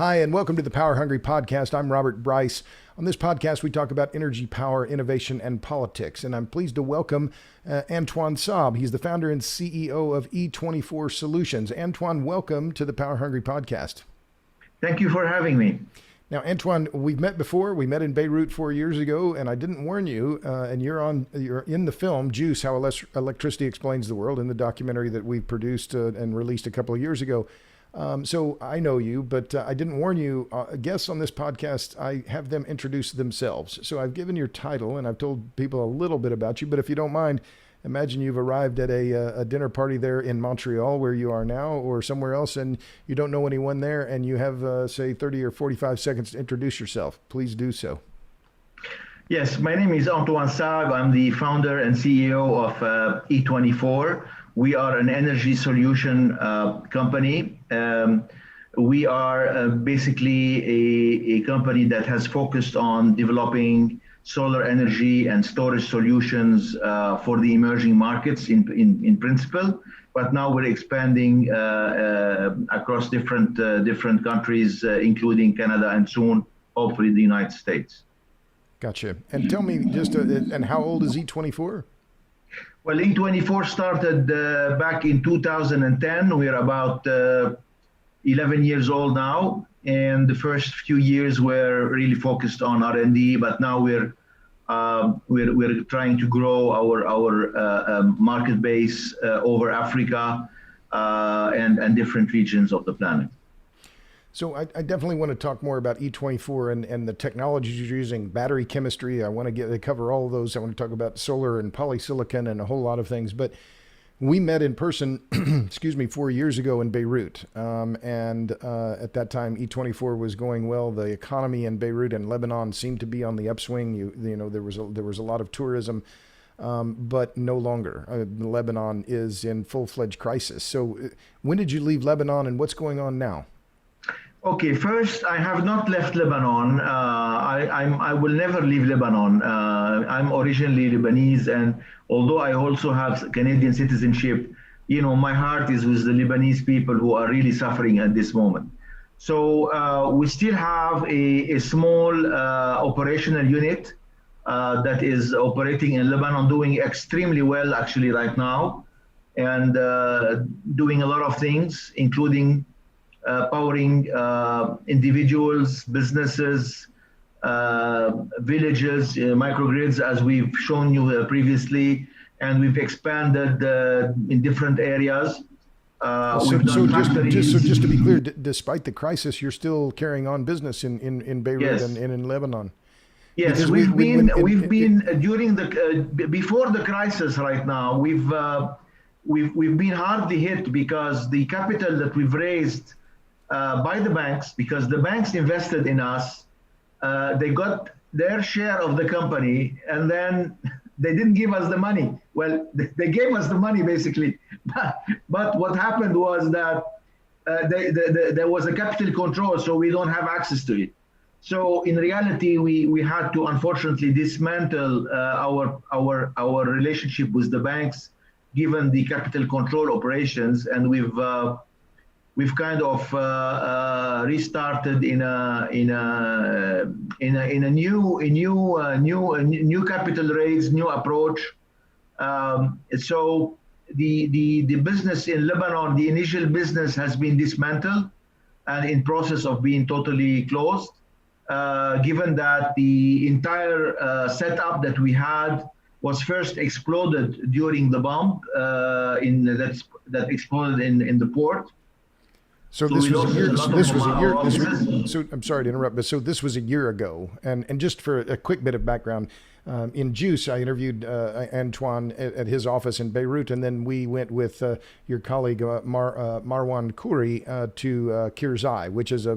Hi, and welcome to the Power Hungry Podcast. I'm Robert Bryce. On this podcast, we talk about energy, power, innovation, and politics. And I'm pleased to welcome Antoine Saab. He's the founder and CEO of E24 Solutions. Antoine, welcome to the Power Hungry Podcast. Thank you for having me. Now, Antoine, we've met before. We met in Beirut 4 years ago, and I didn't warn you. And you're in the film Juice: How Electricity Explains the World, in the documentary that we produced and released a couple of years ago. So I know you, but I didn't warn you. Guests on this podcast, I have them introduce themselves. So I've given your title and I've told people a little bit about you, but if you don't mind, imagine you've arrived at a dinner party there in Montreal, where you are now, or somewhere else, and you don't know anyone there, and you have, say, 30 or 45 seconds to introduce yourself. Please do so. Yes, my name is Antoine Saab. I'm the founder and CEO of E24. We are an energy solution company. We are basically a company that has focused on developing solar energy and storage solutions for the emerging markets in principle. But now we're expanding across different countries, including Canada and soon, hopefully, the United States. Gotcha. And tell me and how old is E24? Well, E24 started back in 2010. We're about 11 years old now, and the first few years were really focused on R&D. But now we're trying to grow our market base over Africa and different regions of the planet. So I definitely want to talk more about E24 and the technologies you're using, battery chemistry. I want to cover all of those. I want to talk about solar and polysilicon and a whole lot of things. But we met in person, 4 years ago in Beirut. And at that time, E24 was going well. The economy in Beirut and Lebanon seemed to be on the upswing. You know, there was a lot of tourism, but no longer. Lebanon is in full-fledged crisis. So when did you leave Lebanon, and what's going on now? Okay, first, I have not left Lebanon. I will never leave Lebanon. I'm originally Lebanese, and although I also have Canadian citizenship, you know, my heart is with the Lebanese people who are really suffering at this moment. So we still have a small operational unit that is operating in Lebanon, doing extremely well actually right now, and doing a lot of things, including powering individuals, businesses, villages, microgrids, as we've shown you previously, and we've expanded in different areas. So just to be clear, despite the crisis, you're still carrying on business in Beirut. Yes. and in Lebanon. Yes, because we've been during before the crisis. Right now, we've been hardly hit because the capital that we've raised by the banks, because the banks invested in us, they got their share of the company, and then they didn't give us the money. Well, they gave us the money basically, but what happened was that there was a capital control, so we don't have access to it. So in reality, we had to unfortunately dismantle our relationship with the banks, given the capital control operations, and we've kind of restarted in a new capital raise, new approach. So the business in Lebanon, the initial business has been dismantled and in process of being totally closed, given that the entire setup that we had was first exploded during the bomb that exploded in the port. So this was a year. So I'm sorry to interrupt, but so this was a year ago. And just for a quick bit of background, in Juice, I interviewed Antoine at his office in Beirut, and then we went with your colleague Marwan Khoury to Kirzai, which is a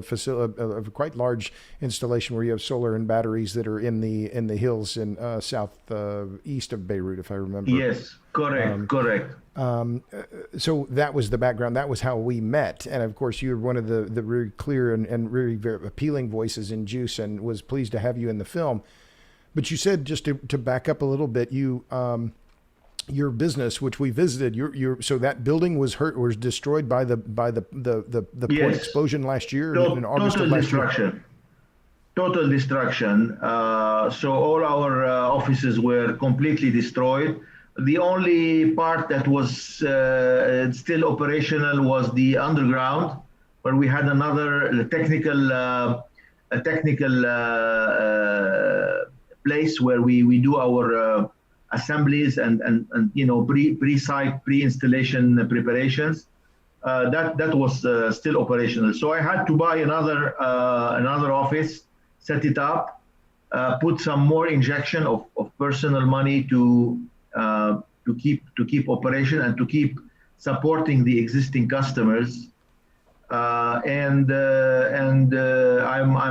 quite large installation where you have solar and batteries that are in the hills in southeast of Beirut, if I remember. Yes, correct. So that was the background. That was how we met. And of course, you're one of the very clear and really very appealing voices in Juice, and was pleased to have you in the film. But you said, just to back up a little bit, you your business, which we visited, so that building was destroyed by the port Yes. explosion last year in August of last year. Total destruction. So all our offices were completely destroyed. The only part that was still operational was the underground, where we had another technical place where we do our assemblies and pre-site, pre-installation preparations. That was still operational. So I had to buy another office, set it up, put some more injection of personal money to keep operation and to keep supporting the existing customers. I'm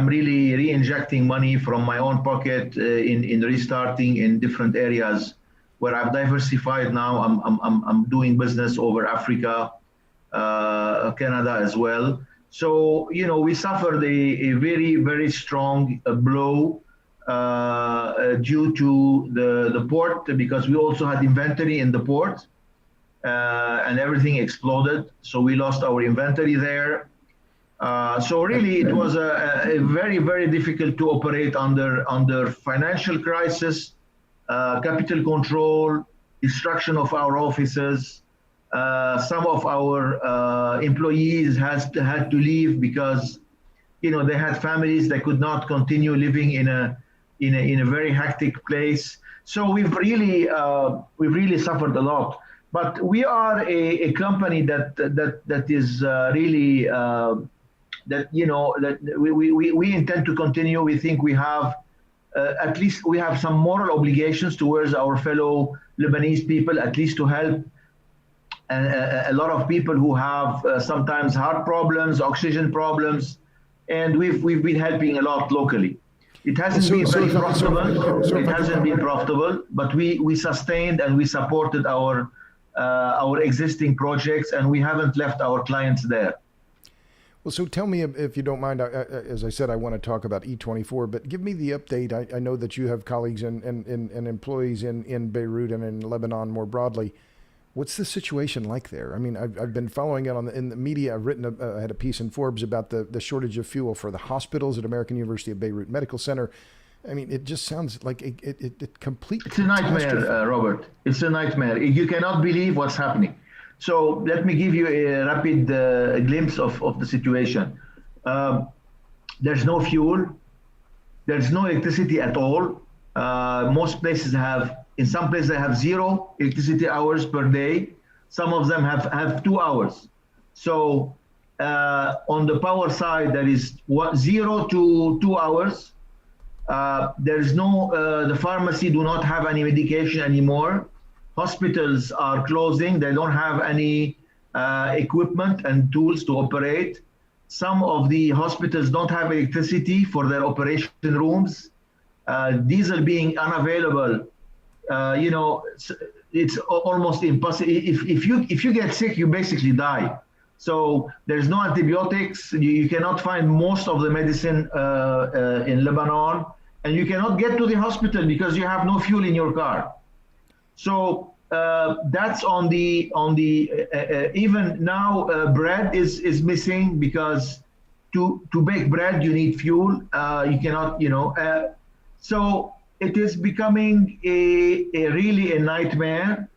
really re-injecting money from my own pocket in restarting in different areas where I've diversified now. I'm doing business over Africa, Canada as well. So, we suffered a very, very strong blow due to the port, because we also had inventory in the port. And everything exploded. So we lost our inventory there. So really, it was a very, very difficult to operate under financial crisis, capital control, destruction of our offices. Some of our employees had to leave because, they had families that could not continue living in a very hectic place. So we've really suffered a lot. But we are a company that is really that we intend to continue. We think we have at least we have some moral obligations towards our fellow Lebanese people, at least to help a lot of people who have sometimes heart problems, oxygen problems, and we've been helping a lot locally. It hasn't been very profitable. It hasn't been profitable, but we sustained and we supported our existing projects, and we haven't left our clients there. Well, so tell me, if you don't mind, as I said, I want to talk about E24, but give me the update. I know that you have colleagues and employees in Beirut and in Lebanon more broadly. What's the situation like there? I mean, I've been following it in the media. I've written, I had a piece in Forbes about the shortage of fuel for the hospitals at American University of Beirut Medical Center. I mean, it just sounds like it complete. It's a nightmare, Robert. It's a nightmare. You cannot believe what's happening. So let me give you a rapid glimpse of the situation. There's no fuel. There's no electricity at all. Most places in some places they have 0 electricity hours per day. Some of them have 2 hours. So on the power side, there is 0 to 2 hours. There is the pharmacy do not have any medication anymore. Hospitals are closing. They don't have any equipment and tools to operate. Some of the hospitals don't have electricity for their operation rooms. Diesel being unavailable, it's almost impossible. If you get sick, you basically die. So there's no antibiotics. You cannot find most of the medicine in Lebanon, and you cannot get to the hospital because you have no fuel in your car. So that's on the even now bread is missing, because to bake bread you need fuel. You cannot, so it is becoming really a nightmare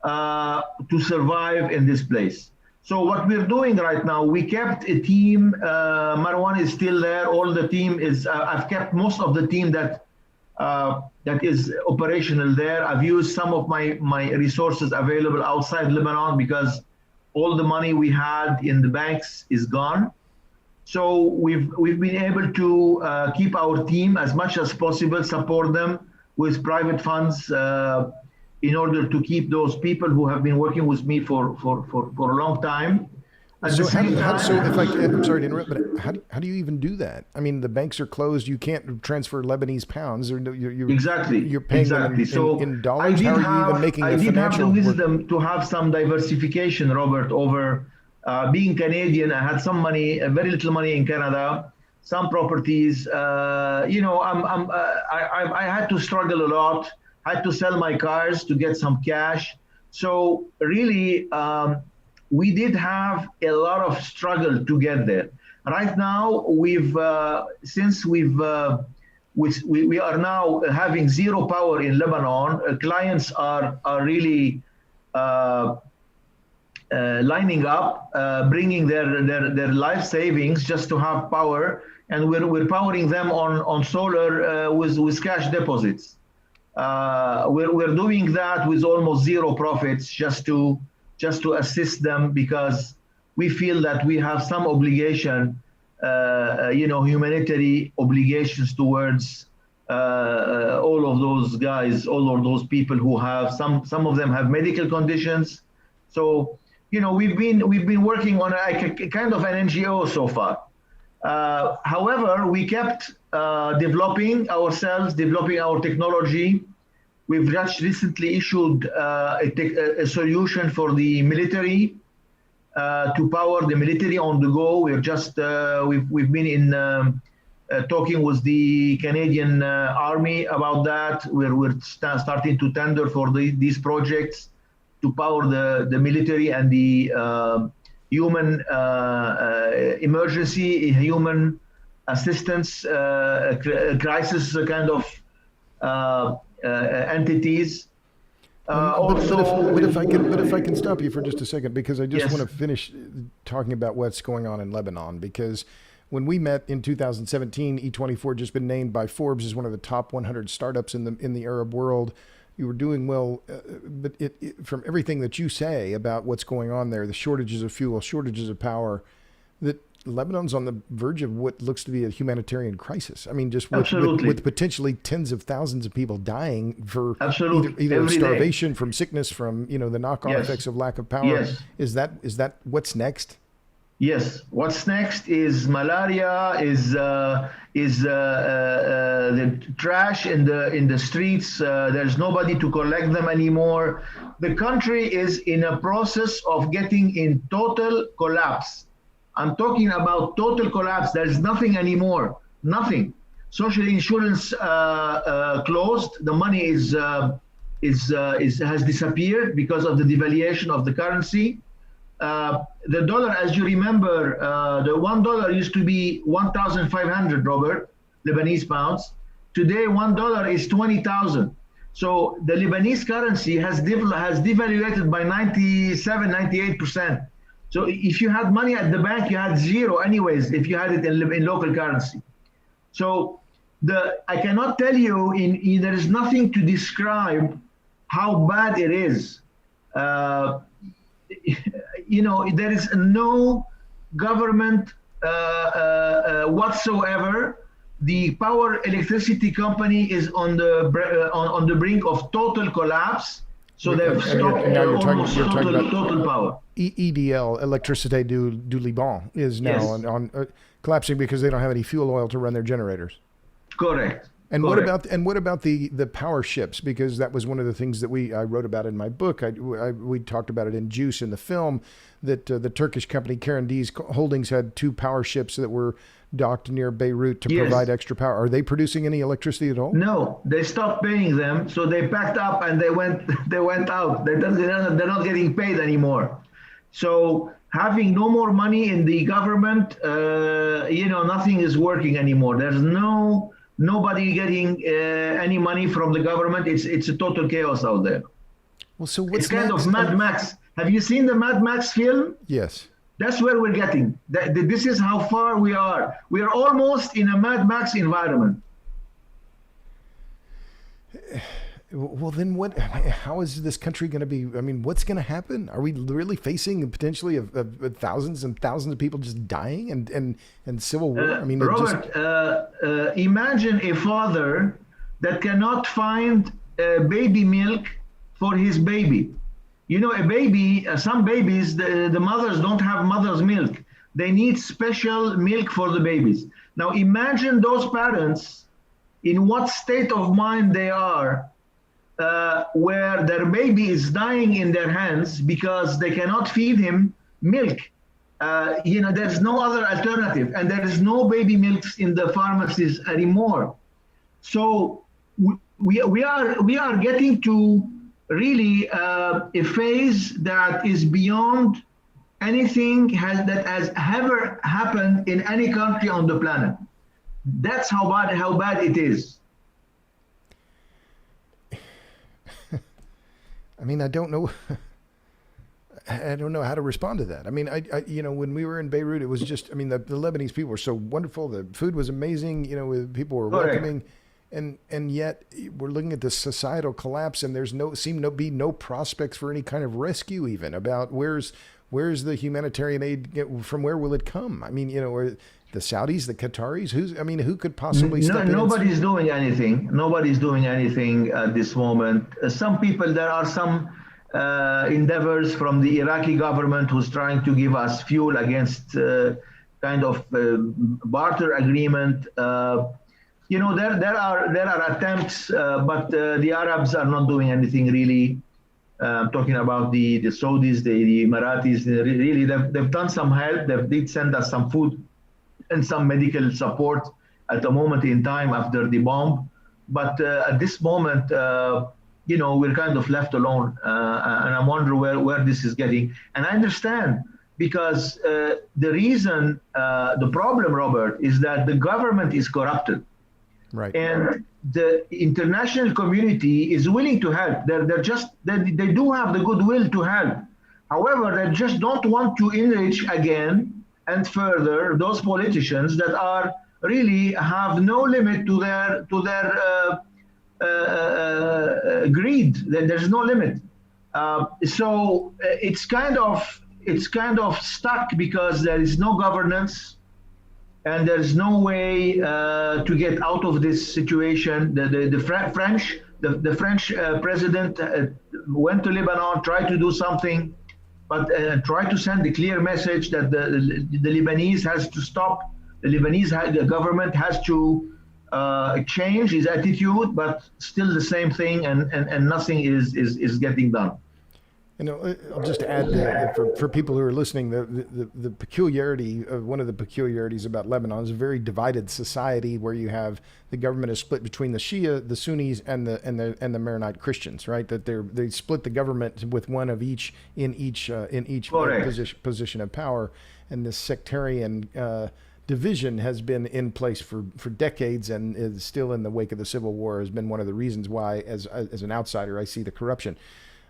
to survive in this place. So what we're doing right now, we kept a team. Marwan is still there. All the team is. I've kept most of the team that is operational there. I've used some of my resources available outside Lebanon because all the money we had in the banks is gone. So we've been able to keep our team as much as possible, support them with private funds in order to keep those people who have been working with me for a long time. I'm sorry to interrupt, but how do you even do that? I mean, the banks are closed. You can't transfer Lebanese pounds. You're paying them in dollars. How are you even making the financial? I did have the wisdom to have some diversification, Robert, over being Canadian. I had some money, very little money in Canada, some properties. I had to struggle a lot. I had to sell my cars to get some cash. So really, we did have a lot of struggle to get there. Right now, since we are now having zero power in Lebanon, clients are really lining up, bringing their life savings just to have power, and we're powering them on solar with cash deposits. We're doing that with almost zero profits, just to assist them, because we feel that we have some obligation, humanitarian obligations towards all of those guys, all of those people who have some of them have medical conditions. So we've been working on a kind of an NGO so far. However, we kept developing our technology. We've just recently issued a solution for the military to power the military on the go. We've been in talking with the Canadian Army about that. We're starting to tender for these projects to power the military and the human emergency, human assistance, crisis kind of entities. But if I can stop you for just a second, because I just want to finish talking about what's going on in Lebanon, because when we met in 2017, E24 just been named by Forbes as one of the top 100 startups in the Arab world. You were doing well, but from everything that you say about what's going on there, the shortages of fuel, shortages of power, that Lebanon's on the verge of what looks to be a humanitarian crisis. I mean, just with potentially tens of thousands of people dying for either starvation, from sickness, from the knock-on effects of lack of power. Yes. Is that what's next? Yes. What's next is malaria, is the trash in the streets. There's nobody to collect them anymore. The country is in a process of getting in total collapse. I'm talking about total collapse. There's nothing anymore. Nothing. Social insurance closed. The money has disappeared because of the devaluation of the currency. The dollar, as you remember, the $1 used to be 1,500, Robert, Lebanese pounds. Today, $1 is 20,000. So the Lebanese currency has devaluated by 97, 98%. So if you had money at the bank, you had zero anyways, if you had it in local currency. So I cannot tell you, there is nothing to describe how bad it is. There is no government whatsoever. The power electricity company is on the brink of total collapse. So they've stopped almost total power. EDL, Électricité du Liban, is now on collapsing because they don't have any fuel oil to run their generators. Correct. And Correct. what about the power ships? Because that was one of the things that I wrote about in my book. We talked about it in Juice in the film, that the Turkish company Carandiz Holdings had 2 power ships that were docked near Beirut to provide extra power. Are they producing any electricity at all? No, they stopped paying them, so they packed up and they went out. They're not getting paid anymore. So having no more money in the government, nothing is working anymore. There's nobody getting any money from the government. It's a total chaos out there. Well, so what's it's kind of Mad Max. Have you seen the Mad Max film? Yes. That's where we're getting. This is how far we are. We are almost in a Mad Max environment. Well, then what? How is this country going to be? I mean, what's going to happen? Are we really facing potentially of thousands and thousands of people just dying and civil war? I mean, Robert, imagine a father that cannot find baby milk for his baby. A baby, some babies, the mothers don't have mother's milk. They need special milk for the babies. Now imagine those parents in what state of mind they are, where their baby is dying in their hands because they cannot feed him milk. There's no other alternative, and there is no baby milks in the pharmacies anymore. So we are getting to really a phase that is beyond anything that has ever happened in any country on the planet. That's how bad it is. I mean, I don't know. I don't know how to respond to that. I mean, when we were in Beirut, it was just, I mean, the Lebanese people were so wonderful. The food was amazing. People were welcoming, and yet we're looking at this societal collapse, and there's seem to be no prospects for any kind of rescue, even about where's the humanitarian aid, from where will it come? I mean, or the Saudis, the Qataris, who could possibly step in? Nobody's doing anything. Nobody's doing anything at this moment. Some people, there are some endeavors from the Iraqi government who's trying to give us fuel against kind of barter agreement. There are attempts, but the Arabs are not doing anything really. Talking about the Saudis, the Emiratis, really they've done some help. They did send us some food and some medical support at the moment in time after the bomb. But at this moment, we're kind of left alone. And I wonder where this is getting. And I understand, because the reason, the problem, Robert, is that the government is corrupted. Right. And the international community is willing to help. They do have the goodwill to help. However, they just don't want to enrich again and further those politicians that are really have no limit to their greed. There's no limit. So it's kind of stuck because there is no governance. And there's no way to get out of this situation. The French president went to Lebanon, tried to do something, but tried to send a clear message that the Lebanese has to stop. The Lebanese government has to change his attitude, but still the same thing, and nothing is getting done. I'll just add for people who are listening, the peculiarity, one of the peculiarities about Lebanon is a very divided society where you have the government is split between the Shia, the Sunnis, and the Maronite Christians, right? That they split the government with one of each in each position of power, and this sectarian division has been in place for decades and is still in the wake of the civil war, has been one of the reasons why, as an outsider, I see the corruption.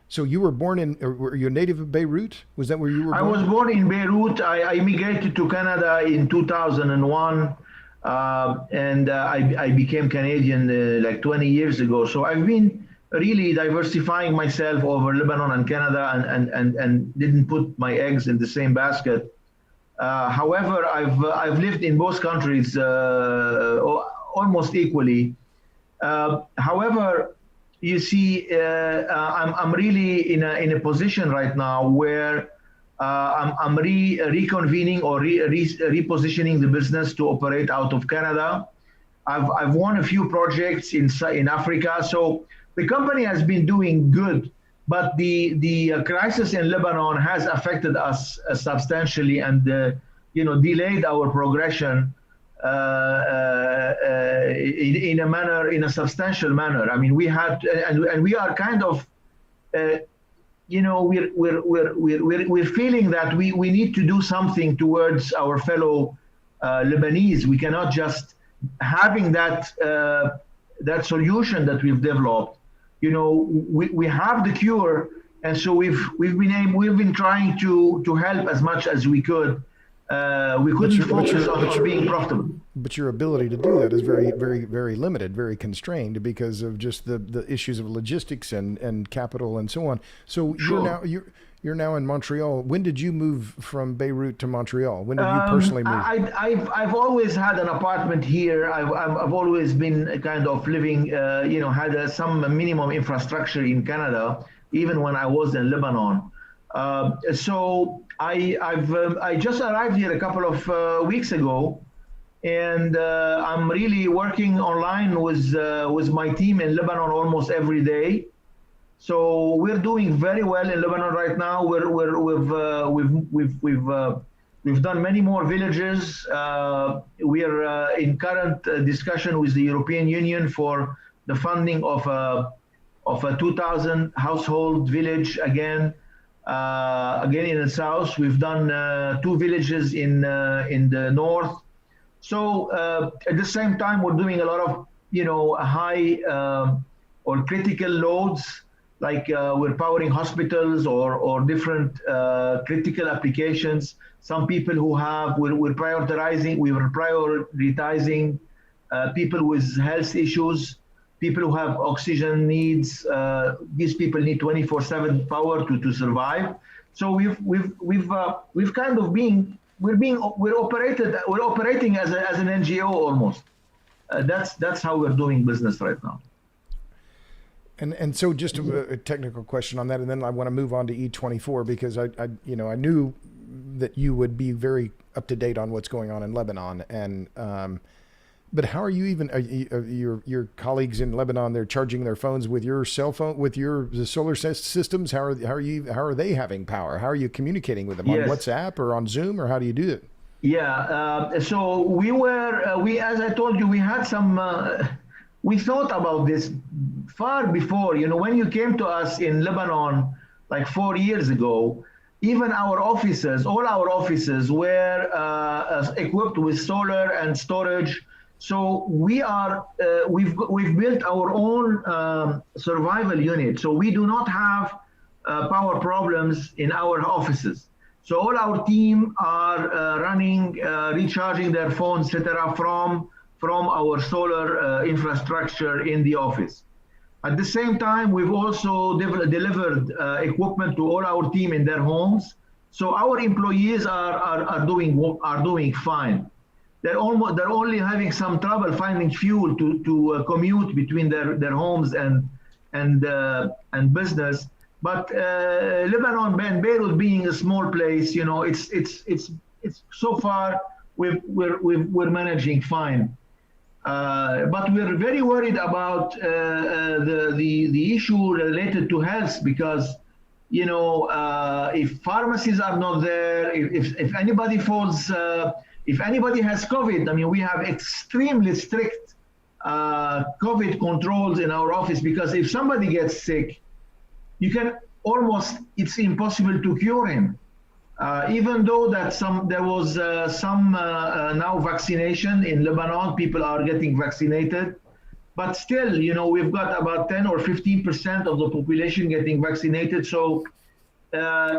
So you were born were you a native of Beirut? Was that where you were born? I was born in Beirut. I immigrated to Canada in 2001, and I became Canadian like 20 years ago. So I've been really diversifying myself over Lebanon and Canada, and didn't put my eggs in the same basket. However, I've lived in both countries almost equally. However, you see, I'm really in a position right now where I'm reconvening or repositioning the business to operate out of Canada. I've won a few projects in Africa, so the company has been doing good. But the crisis in Lebanon has affected us substantially and delayed our progression. In a substantial manner. I mean, we had, and we are kind of, we're feeling that we need to do something towards our fellow Lebanese. We cannot just having that solution that we've developed. We have the cure, and so we've been trying to help as much as we could. We couldn't focus on being profitable. But your ability to do that is very, very, very limited, very constrained because of just the issues of logistics and capital and so on. So sure. You're now in Montreal. When did you move from Beirut to Montreal? When did you personally move? I've always had an apartment here. I've always been kind of living, had some minimum infrastructure in Canada, even when I was in Lebanon. So I just arrived here a couple of weeks ago, and I'm really working online with my team in Lebanon almost every day. So we're doing very well in Lebanon right now. We've done many more villages. We are in current discussion with the European Union for the funding of of a 2,000 household village again. Again in the south, we've done 2 villages in the north. So at the same time, we're doing a lot of high or critical loads, like we're powering hospitals or different critical applications. Some people who have we're prioritizing people with health issues, people who have oxygen needs. These people need 24/7 power to survive. So we've kind of we're operating as an NGO almost. That's how we're doing business right now. And so just a technical question on that, and then I want to move on to E24 because I knew that you would be very up to date on what's going on in Lebanon, and but how are you even your colleagues in Lebanon? They're charging their phones with your cell phone, with the solar systems. How are they having power? How are you communicating with them on WhatsApp or on Zoom, or how do you do it? Yeah, so we as I told you, we had some. We thought about this far before. When you came to us in Lebanon like 4 years ago, even all our offices were equipped with solar and storage. So we've built our own survival unit. So we do not have power problems in our offices. So all our team are running, recharging their phones, etc., from our solar infrastructure in the office. At the same time, we've also delivered equipment to all our team in their homes. So our employees are doing fine. They're only having some trouble finding fuel to commute between their homes and business. But Lebanon and Beirut being a small place, it's so far we're managing fine. But we're very worried about the issue related to health because, if pharmacies are not there, if anybody falls, if anybody has COVID, I mean, we have extremely strict COVID controls in our office because if somebody gets sick, it's impossible to cure him. Even though that there was some now vaccination in Lebanon, people are getting vaccinated, but still, we've got about 10 or 15% of the population getting vaccinated. So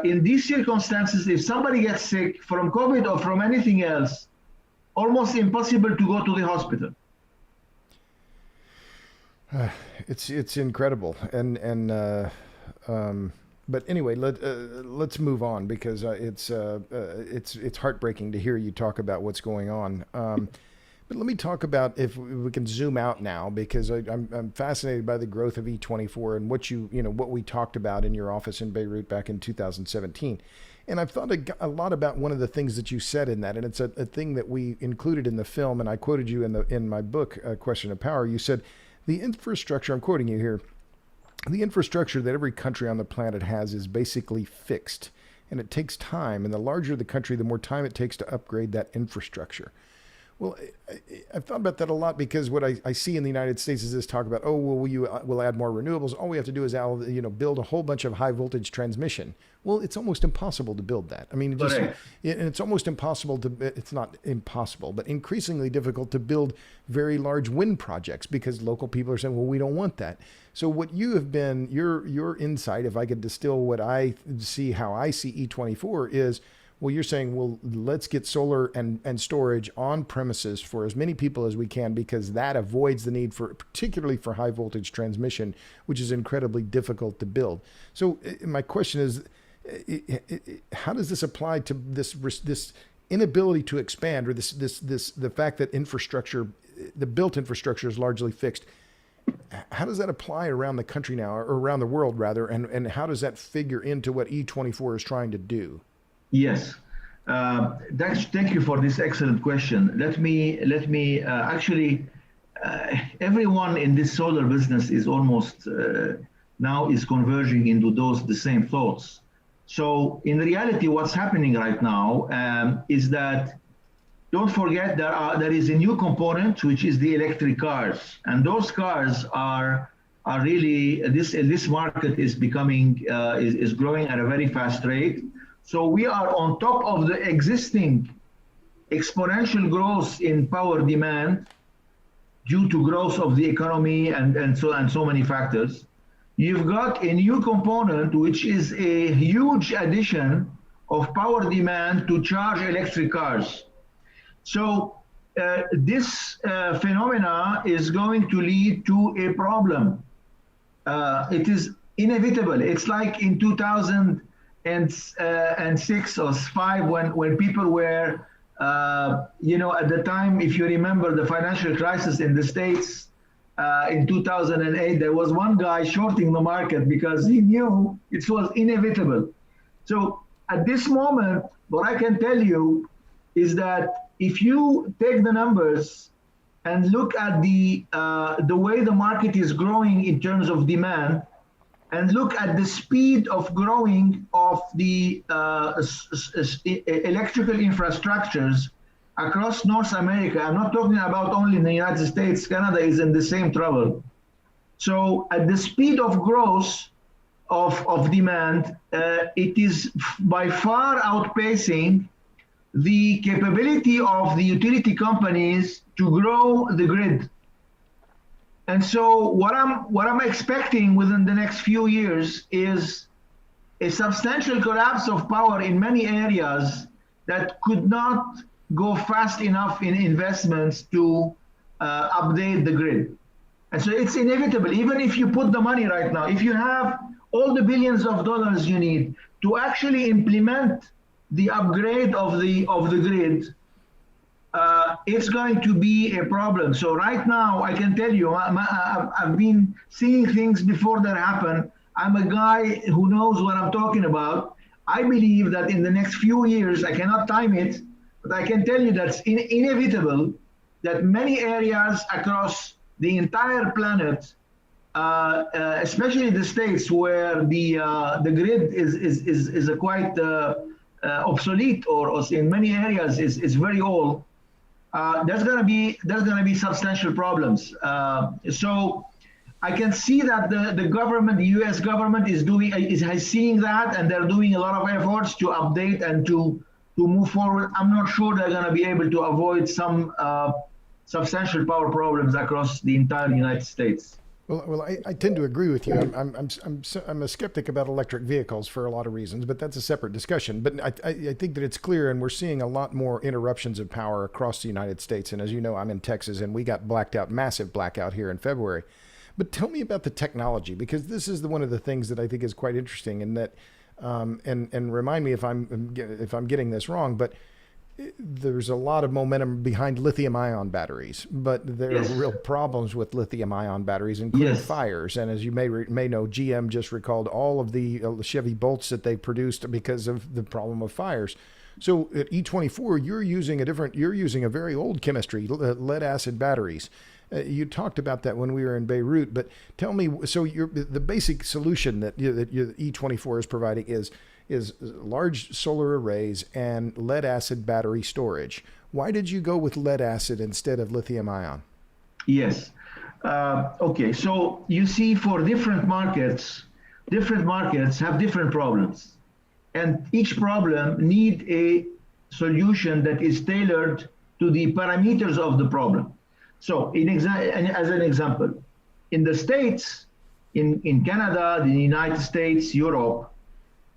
in these circumstances, if somebody gets sick from COVID or from anything else, almost impossible to go to the hospital. It's incredible, but anyway, let's move on because it's heartbreaking to hear you talk about what's going on. But let me talk about, if we can zoom out now, because I'm fascinated by the growth of E24 and what we talked about in your office in Beirut back in 2017. And I've thought a lot about one of the things that you said in that, and it's a thing that we included in the film, and I quoted you in my book, Question of Power. You said the infrastructure, I'm quoting you here, the infrastructure that every country on the planet has is basically fixed, and it takes time. And the larger the country, the more time it takes to upgrade that infrastructure. Well, I've thought about that a lot because what I see in the United States is this talk about, we'll add more renewables. All we have to do is build a whole bunch of high voltage transmission. Well, it's almost impossible to build that. I mean, and it's almost impossible it's not impossible, but increasingly difficult to build very large wind projects because local people are saying, well, we don't want that. So what you have been, your insight, if I could distill what I see, how I see E24 is, well, you're saying, well, let's get solar and storage on premises for as many people as we can, because that avoids the need particularly for high voltage transmission, which is incredibly difficult to build. So my question is, how does this apply to this inability to expand, or the fact that the built infrastructure is largely fixed? How does that apply around the country now, or around the world rather, and how does that figure into what E24 is trying to do? Yes, thank you for this excellent question. Let me actually, everyone in this solar business is almost now is converging into the same thoughts. So in reality, what's happening right now is that, don't forget, there is a new component, which is the electric cars, and those cars are are really, this market is becoming, is growing at a very fast rate. So we are on top of the existing exponential growth in power demand due to growth of the economy and so many factors. You've got a new component, which is a huge addition of power demand to charge electric cars. So this phenomena is going to lead to a problem. It is inevitable. It's like in 2006 or 5 when people were, you know, at the time, if you remember the financial crisis in the States in 2008, there was one guy shorting the market because he knew it was inevitable. So at this moment, what I can tell you is that if you take the numbers and look at the way the market is growing in terms of demand, and look at the speed of growing of the electrical infrastructures across North America, I'm not talking about only in the United States, Canada is in the same trouble. So at the speed of growth of demand, it is by far outpacing the capability of the utility companies to grow the grid. And so what I'm expecting within the next few years is a substantial collapse of power in many areas that could not go fast enough in investments to update the grid. And so it's inevitable, even if you put the money right now, if you have all the billions of dollars you need to actually implement the upgrade of the grid, it's going to be a problem. So right now, I can tell you, I've been seeing things before that happen. I'm a guy who knows what I'm talking about. I believe that in the next few years, I cannot time it, but I can tell you that's inevitable that many areas across the entire planet, especially the states where the grid is a quite obsolete, or in many areas is very old. There's going to be substantial problems. So I can see that the government, the U.S. government, is seeing that, and they're doing a lot of efforts to update and to move forward. I'm not sure they're going to be able to avoid some substantial power problems across the entire United States. Well, I tend to agree with you. I'm a skeptic about electric vehicles for a lot of reasons, but that's a separate discussion. But I think that it's clear, and we're seeing a lot more interruptions of power across the United States. And as you know, I'm in Texas, and we got massive blackout here in February. But tell me about the technology, because this is one of the things that I think is quite interesting, and that, and remind me if I'm getting this wrong, but there's a lot of momentum behind lithium-ion batteries, but there Yes. are real problems with lithium-ion batteries, including Yes. fires. And as you may know, GM just recalled all of the Chevy Bolts that they produced because of the problem of fires. So at E24, you're using a very old chemistry, lead acid batteries. You talked about that when we were in Beirut, but tell me, so the basic solution that E24 is providing is large solar arrays and lead acid battery storage. Why did you go with lead acid instead of lithium ion? Yes. Okay. So you see, for different markets have different problems, and each problem need a solution that is tailored to the parameters of the problem. So as an example, in the States, in Canada, the United States, Europe,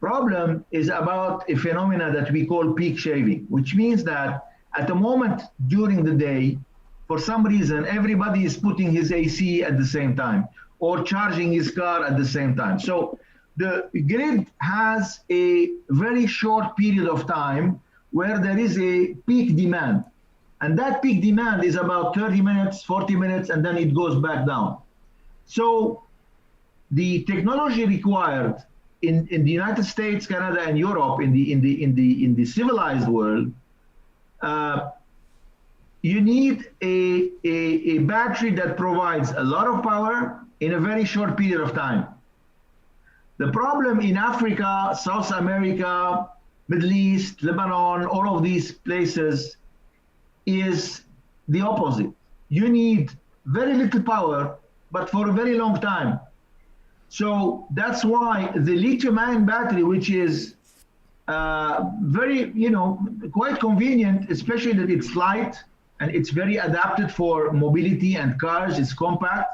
problem is about a phenomena that we call peak shaving, which means that at a moment during the day, for some reason, everybody is putting his AC at the same time or charging his car at the same time. So the grid has a very short period of time where there is a peak demand. And that peak demand is about 30 minutes, 40 minutes, and then it goes back down. So the technology required in the United States, Canada, and Europe, in the civilized world, you need a battery that provides a lot of power in a very short period of time. The problem in Africa, South America, Middle East, Lebanon, all of these places is the opposite. You need very little power but for a very long time. So that's why the lithium-ion battery, which is very, quite convenient, especially that it's light and it's very adapted for mobility and cars, it's compact.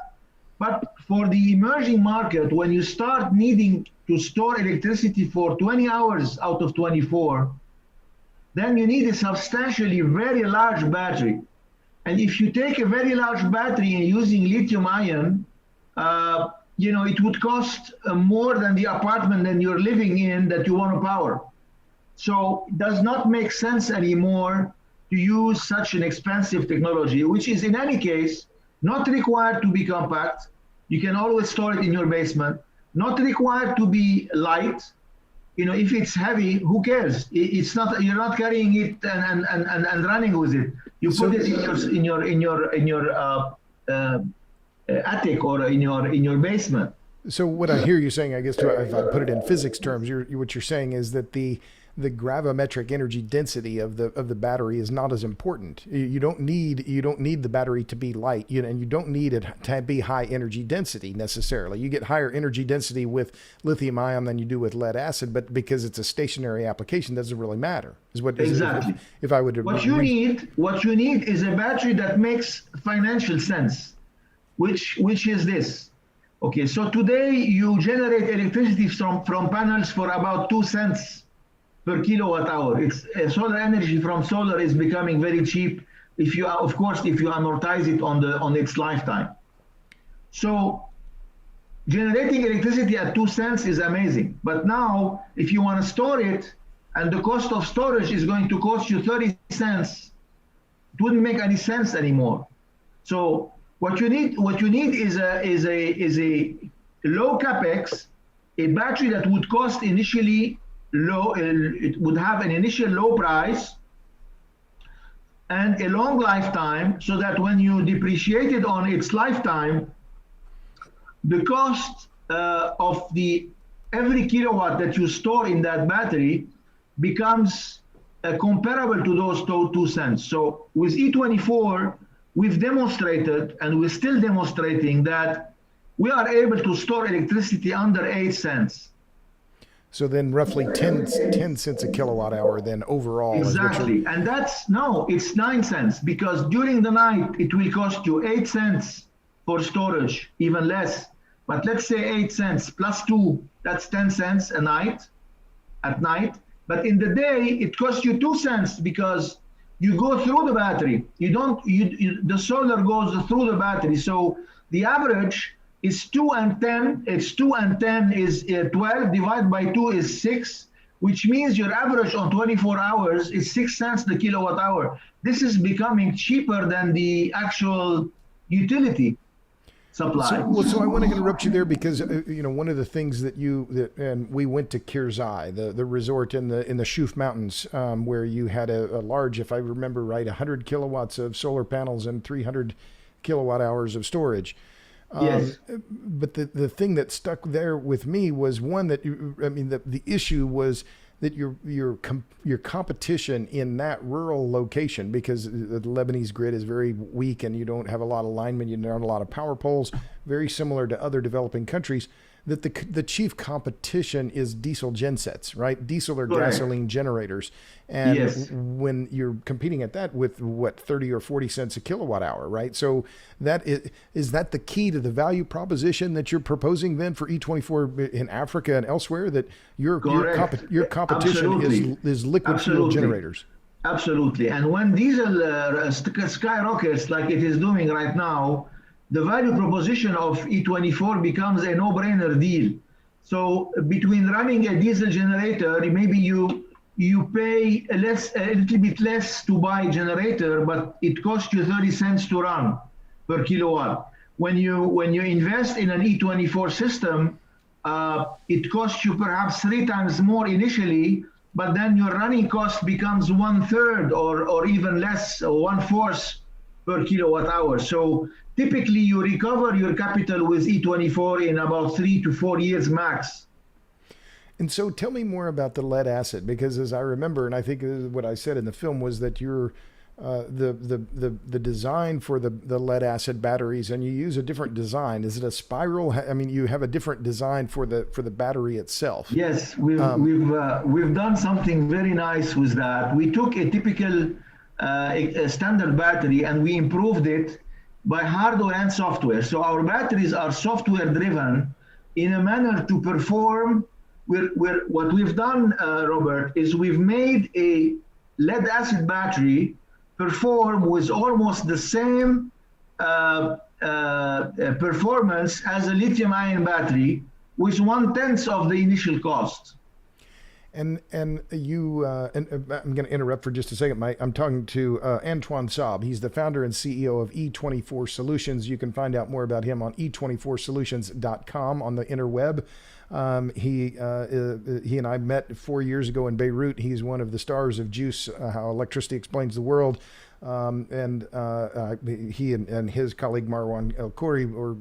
But for the emerging market, when you start needing to store electricity for 20 hours out of 24, then you need a substantially very large battery. And if you take a very large battery and using lithium ion, it would cost more than the apartment that you're living in that you want to power. So it does not make sense anymore to use such an expensive technology, which is in any case not required to be compact. You can always store it in your basement, not required to be light. If it's heavy, who cares? It's not, you're not carrying it and running with it. You put it in your attic or in your basement. So what I hear you saying, I guess, if I put it in physics terms, what you're saying is that the gravimetric energy density of the battery is not as important. You don't need the battery to be light, and you don't need it to be high energy density necessarily. You get higher energy density with lithium ion than you do with lead acid, but because it's a stationary application, doesn't really matter. Is what exactly. If I would what you need is a battery that makes financial sense, which is this. Okay, so today you generate electricity from panels for about 2 cents per kilowatt hour. It's solar energy from solar is becoming very cheap if you amortize it on its lifetime. So generating electricity at 2 cents is amazing. But now if you want to store it and the cost of storage is going to cost you 30 cents, it wouldn't make any sense anymore. So what you need is a low capex, a battery that would cost initially low, it would have an initial low price and a long lifetime, so that when you depreciate it on its lifetime, the cost of every kilowatt that you store in that battery becomes comparable to those 2 cents. So with E24, we've demonstrated, and we're still demonstrating, that we are able to store electricity under 8 cents. So then roughly 10 cents a kilowatt hour then overall. Exactly. And it's 9 cents, because during the night it will cost you 8 cents for storage, even less. But let's say 8 cents plus 2, that's 10 cents at night. But in the day it costs you 2 cents because you go through the battery. The solar goes through the battery. So the average is 2 and 10. It's 2 and 10 is 12. Divided by 2 is 6, which means your average on 24 hours is 6 cents the kilowatt hour. This is becoming cheaper than the actual utility supply. So I want to interrupt you there because one of the things and we went to Kirzai, the resort in the Shuf Mountains, where you had a large, if I remember right, 100 kilowatts of solar panels and 300 kilowatt hours of storage. Yes. But the thing that stuck there with me was one that the issue was that your competition in that rural location, because the Lebanese grid is very weak and you don't have a lot of linemen, you don't have a lot of power poles, very similar to other developing countries, that the chief competition is diesel gensets, right? Diesel or gasoline generators. And yes, when you're competing at that with 30 or 40 cents a kilowatt hour, right? So is that the key to the value proposition that you're proposing then for E24 in Africa and elsewhere, that your competition is liquid fuel generators? Absolutely. And when diesel skyrockets like it is doing right now, the value proposition of E24 becomes a no-brainer deal. So between running a diesel generator, maybe you pay a little bit less to buy a generator, but it costs you 30 cents to run per kilowatt. When you invest in an E24 system, it costs you perhaps 3 times more initially, but then your running cost becomes 1/3 or even less, or 1/4 per kilowatt hour. So typically you recover your capital with E24 in about 3 to 4 years max. And so tell me more about the lead acid, because as I remember, and I think what I said in the film was that your the design for the lead acid batteries, and you use a different design. Is it a spiral? I mean, you have a different design for the battery itself. Yes, we've done something very nice with that. We took a typical a standard battery and we improved it by hardware and software. So our batteries are software driven in a manner to perform. What we've done, Robert, is we've made a lead acid battery perform with almost the same performance as a lithium ion battery with 1/10 of the initial cost. And you and I'm going to interrupt for just a second. I'm talking to Antoine Saab. He's the founder and CEO of E24 Solutions. You can find out more about him on e24solutions.com on the interweb. He and I met 4 years ago in Beirut. He's one of the stars of Juice, How Electricity Explains the World. He and his colleague Marwan El Khoury were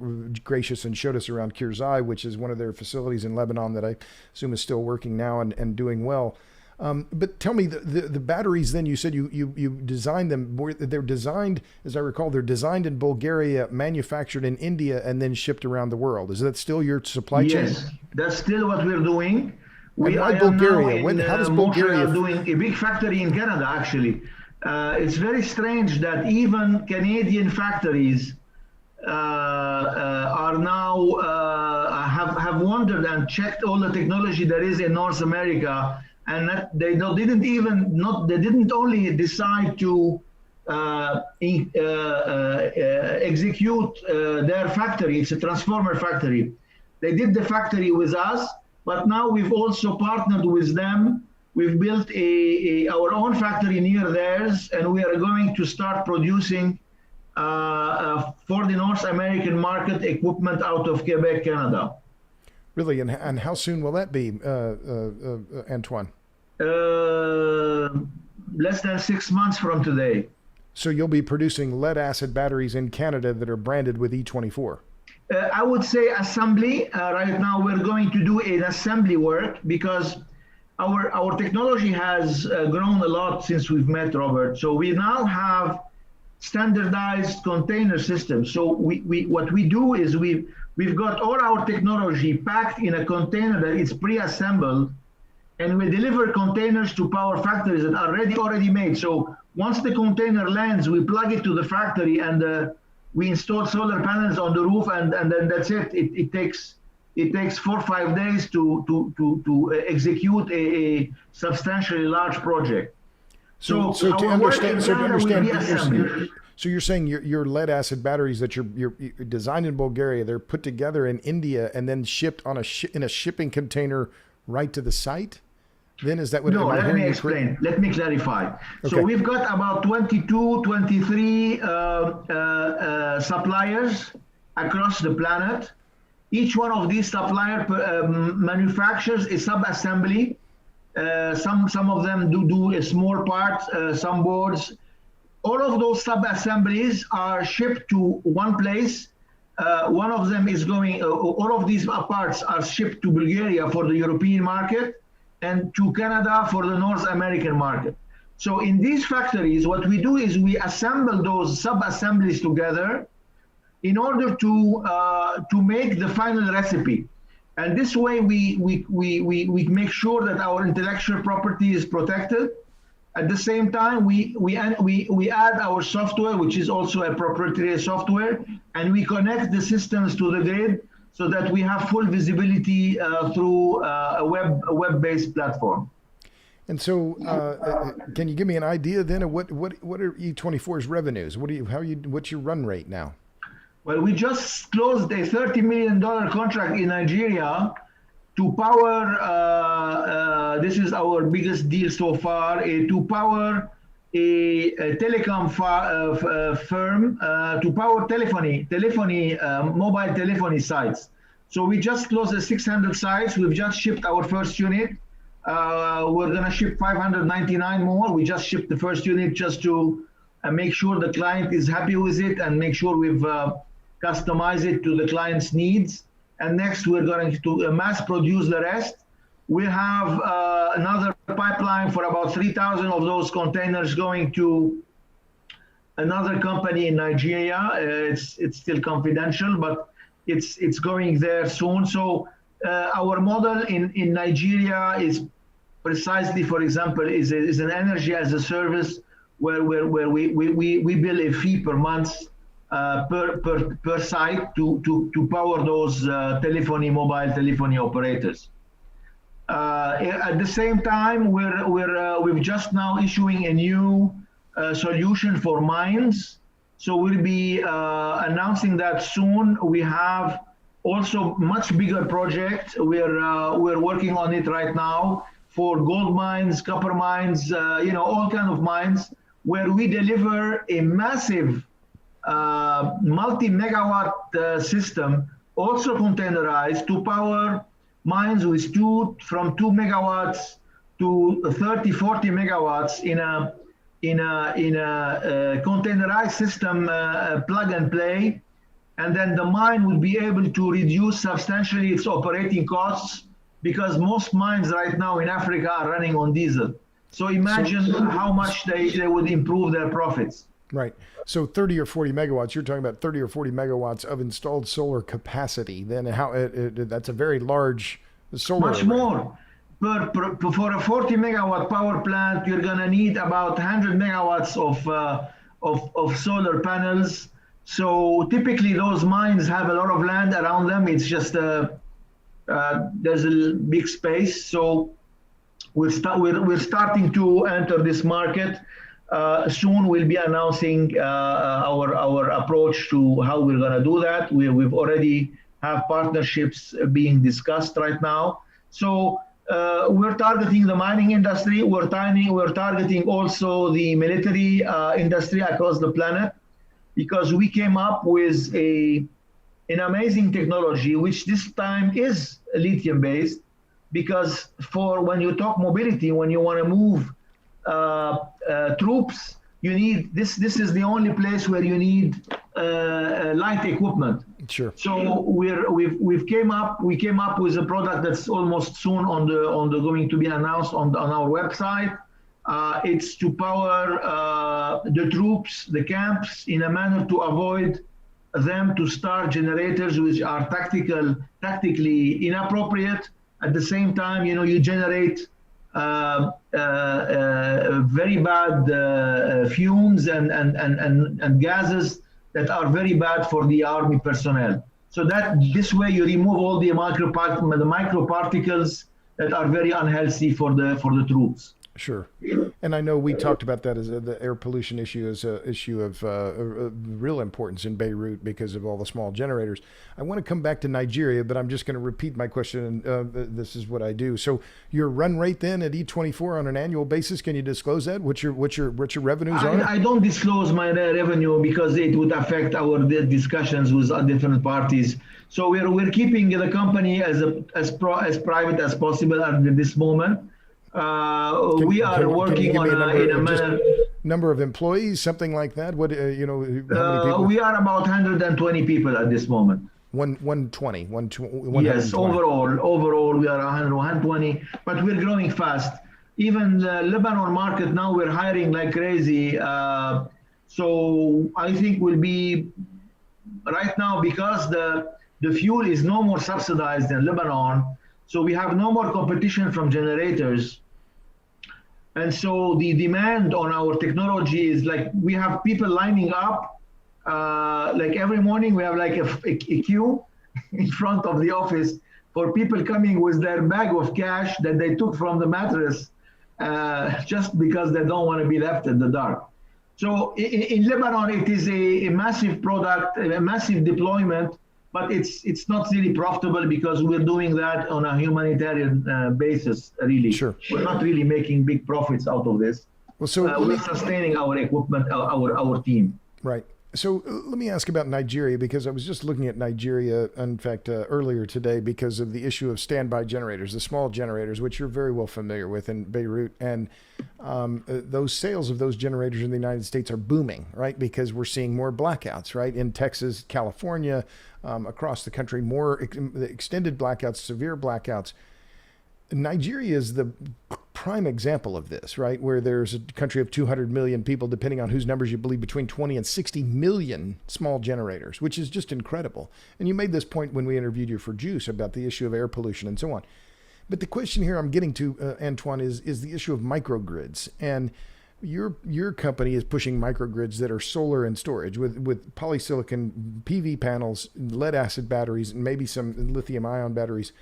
gracious and showed us around Kirzai, which is one of their facilities in Lebanon that I assume is still working now and doing well. But tell me, the batteries then, you said you designed them. They're designed, as I recall, they're designed in Bulgaria, manufactured in India, and then shipped around the world. Is that still your supply chain? Yes, that's still what we're doing. Why Bulgaria? How does Bulgaria doing a big factory in Canada, actually. It's very strange that even Canadian factories are now have wondered and checked all the technology there is in North America, and that they didn't only decide to execute their factory. It's a transformer factory. They did the factory with us, but now we've also partnered with them. We've built our own factory near theirs, and we are going to start producing for the North American market equipment out of Quebec, Canada. Really? And how soon will that be, Antoine? Less than 6 months from today. So you'll be producing lead acid batteries in Canada that are branded with E24? I would say assembly. Right now we're going to do an assembly work because our technology has grown a lot since we've met, Robert. So we now have standardized container systems. So what we do is we've got all our technology packed in a container that is pre-assembled, and we deliver containers to power factories that are already made. So once the container lands, we plug it to the factory and we install solar panels on the roof, and then that's it. It takes 4 or 5 days to execute a substantially large you're saying your lead acid batteries that you're designed in Bulgaria, they're put together in India and then shipped on in a shipping container right to the site? Then is that what? No, let me explain. Let me clarify. Okay. So we've got about 22, 23 suppliers across the planet. Each one of these suppliers manufactures a sub-assembly. Some of them do a small part, some boards. All of those sub-assemblies are shipped to one place. One of them is going, all of these parts are shipped to Bulgaria for the European market and to Canada for the North American market. So in these factories, what we do is we assemble those sub-assemblies together in order to make the final recipe. And this way we make sure that our intellectual property is protected. At the same time, we add our software, which is also a proprietary software, and we connect the systems to the grid so that we have full visibility through a web-based platform. And so, can you give me an idea then of what are E24's revenues? What's your run rate now? Well, we just closed a $30 million contract in Nigeria to power, this is our biggest deal so far, to power a telecom firm to power mobile telephony sites. So we just closed 600 sites. We've just shipped our first unit. We're going to ship 599 more. We just shipped the first unit just to make sure the client is happy with it and make sure we've customized it to the client's needs. And next, we're going to mass produce the rest. We have another pipeline for about 3,000 of those containers going to another company in Nigeria. It's still confidential, but it's going there soon. So our model in Nigeria is precisely, for example, is an energy as a service where we bill a fee per month per site to power those mobile telephony operators. At the same time, we've just now issuing a new solution for mines. So we'll be announcing that soon. We have also much bigger project. We're working on it right now for gold mines, copper mines, all kind of mines, where we deliver a massive multi-megawatt system, also containerized, to power mines with from 2 megawatts to 30, 40 megawatts in a containerized system, plug and play. And then the mine would be able to reduce substantially its operating costs, because most mines right now in Africa are running on diesel. So imagine how much they would improve their profits. Right. So 30 or 40 megawatts, you're talking about 30 or 40 megawatts of installed solar capacity. Then that's a very large solar Much array. more. For a 40 megawatt power plant, you're going to need about 100 megawatts of solar panels. So typically those mines have a lot of land around them. It's just there's a big space. So we're starting to enter this market. Soon we'll be announcing our approach to how we're going to do that. We've already have partnerships being discussed right now. So we're targeting the mining industry. We're targeting also the military industry across the planet, because we came up with an amazing technology, which this time is lithium based. Because for when you talk mobility, when you want to move troops, you need this is the only place where you need light equipment. Sure. So we came up with a product that's almost soon going to be announced on our website. It's to power the troops, the camps, in a manner to avoid them to start generators which are tactically inappropriate. At the same time, you generate very bad fumes and gases that are very bad for the army personnel. So that this way you remove all the microparticles that are very unhealthy for the troops. Sure. And I know we talked about that as the air pollution issue as an issue of real importance in Beirut because of all the small generators. I want to come back to Nigeria, but I'm just going to repeat my question. This is what I do. So your run rate then at E24 on an annual basis, can you disclose that? What's your revenues on it? I don't disclose my revenue because it would affect our discussions with different parties. So we're keeping the company as private as possible at this moment. We are working on in a manner. Number of employees, something like that. What how many people? We are about 120 people at this moment. 120. Yes, overall we are 120, but we're growing fast. Even the Lebanon market now, we're hiring like crazy. So I think we'll be right now, because the fuel is no more subsidized in Lebanon. So we have no more competition from generators. And so the demand on our technology is like, we have people lining up. Like every morning we have like a queue in front of the office for people coming with their bag of cash that they took from the mattress just because they don't want to be left in the dark. So in Lebanon, it is a massive product, a massive deployment. But it's not really profitable because we're doing that on a humanitarian basis, really. Sure. We're not really making big profits out of this. Well, so we're sustaining our equipment, our team. Right. So let me ask about Nigeria, because I was just looking at Nigeria, in fact, earlier today, because of the issue of standby generators, the small generators, which you're very well familiar with in Beirut. And those sales of those generators in the United States are booming, right? Because we're seeing more blackouts, right? In Texas, California, across the country, more extended blackouts, severe blackouts. Nigeria is the prime example of this, right? Where there's a country of 200 million people, depending on whose numbers you believe, between 20 and 60 million small generators, which is just incredible. And you made this point when we interviewed you for Juice about the issue of air pollution and so on. But the question here I'm getting to, Antoine, is the issue of microgrids. And your company is pushing microgrids that are solar and storage with polysilicon PV panels, lead acid batteries, and maybe some lithium ion batteries.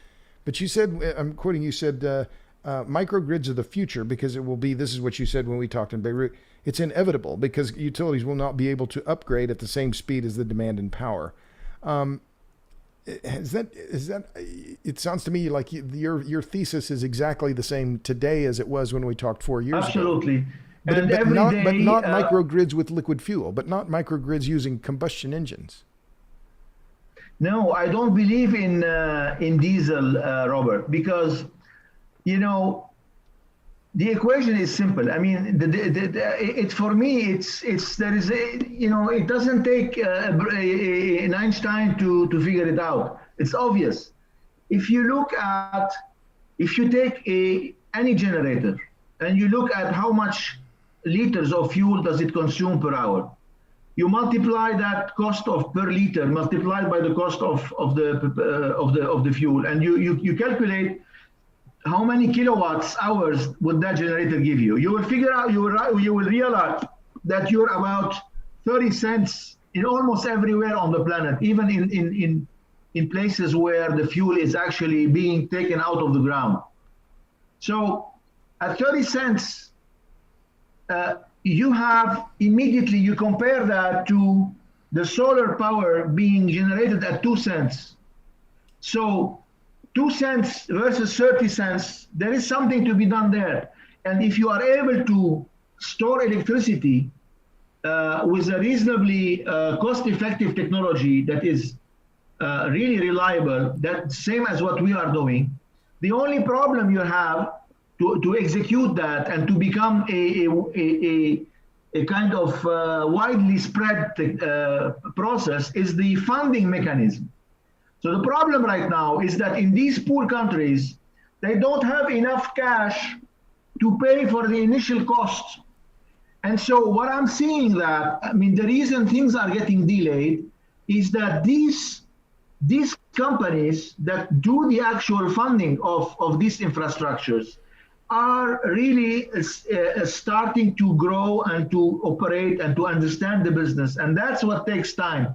But you said, I'm quoting, you said, microgrids are the future because it will be, this is what you said when we talked in Beirut, it's inevitable because utilities will not be able to upgrade at the same speed as the demand in power. Is that, it sounds to me like your thesis is exactly the same today as it was when we talked 4 years ago. Absolutely. But not microgrids with liquid fuel, but not microgrids using combustion engines. No, I don't believe in diesel, Robert, because, you know, the equation is simple. I mean, it for me, it's there is a, you know, it doesn't take an Einstein to figure it out. It's obvious. If you take any generator and you look at how much liters of fuel does it consume per hour, you multiply that cost of per liter multiplied by the cost of the fuel, and you calculate how many kilowatts hours would that generator give you. You will figure out, you will realize that you're about 30 cents in almost everywhere on the planet, even in places where the fuel is actually being taken out of the ground. So at 30 cents, you have immediately, you compare that to the solar power being generated at 2 cents. So 2 cents versus 30 cents, there is something to be done there. And if you are able to store electricity with a reasonably cost-effective technology that is really reliable, that same as what we are doing, the only problem you have to execute that and to become a kind of widely spread process is the funding mechanism. So the problem right now is that in these poor countries, they don't have enough cash to pay for the initial costs. And so what I'm seeing that, I mean, the reason things are getting delayed is that these companies that do the actual funding of these infrastructures are really starting to grow and to operate and to understand the business. And that's what takes time,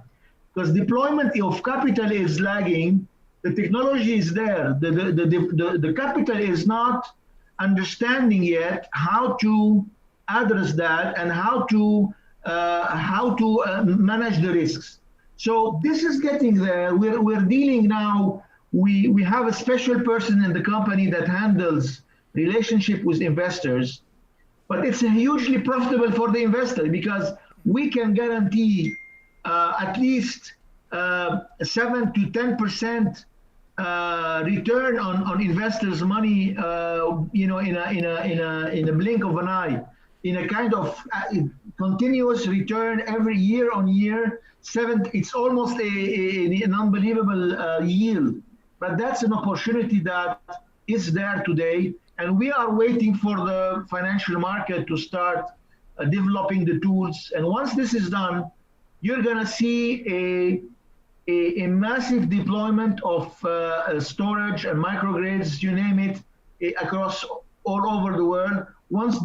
because deployment of capital is lagging. The technology is there. The capital is not understanding yet how to address that and how to manage the risks. So this is getting there. We're dealing now. We have a special person in the company that handles relationship with investors, but it's hugely profitable for the investor because we can guarantee at least 7 to 10% return on investors' money, in a blink of an eye, in a kind of continuous return every year on year. It's almost an unbelievable yield, but that's an opportunity that is there today. And we are waiting for the financial market to start developing the tools. And once this is done, you're going to see a massive deployment of storage and microgrids, you name it, across all over the world. Once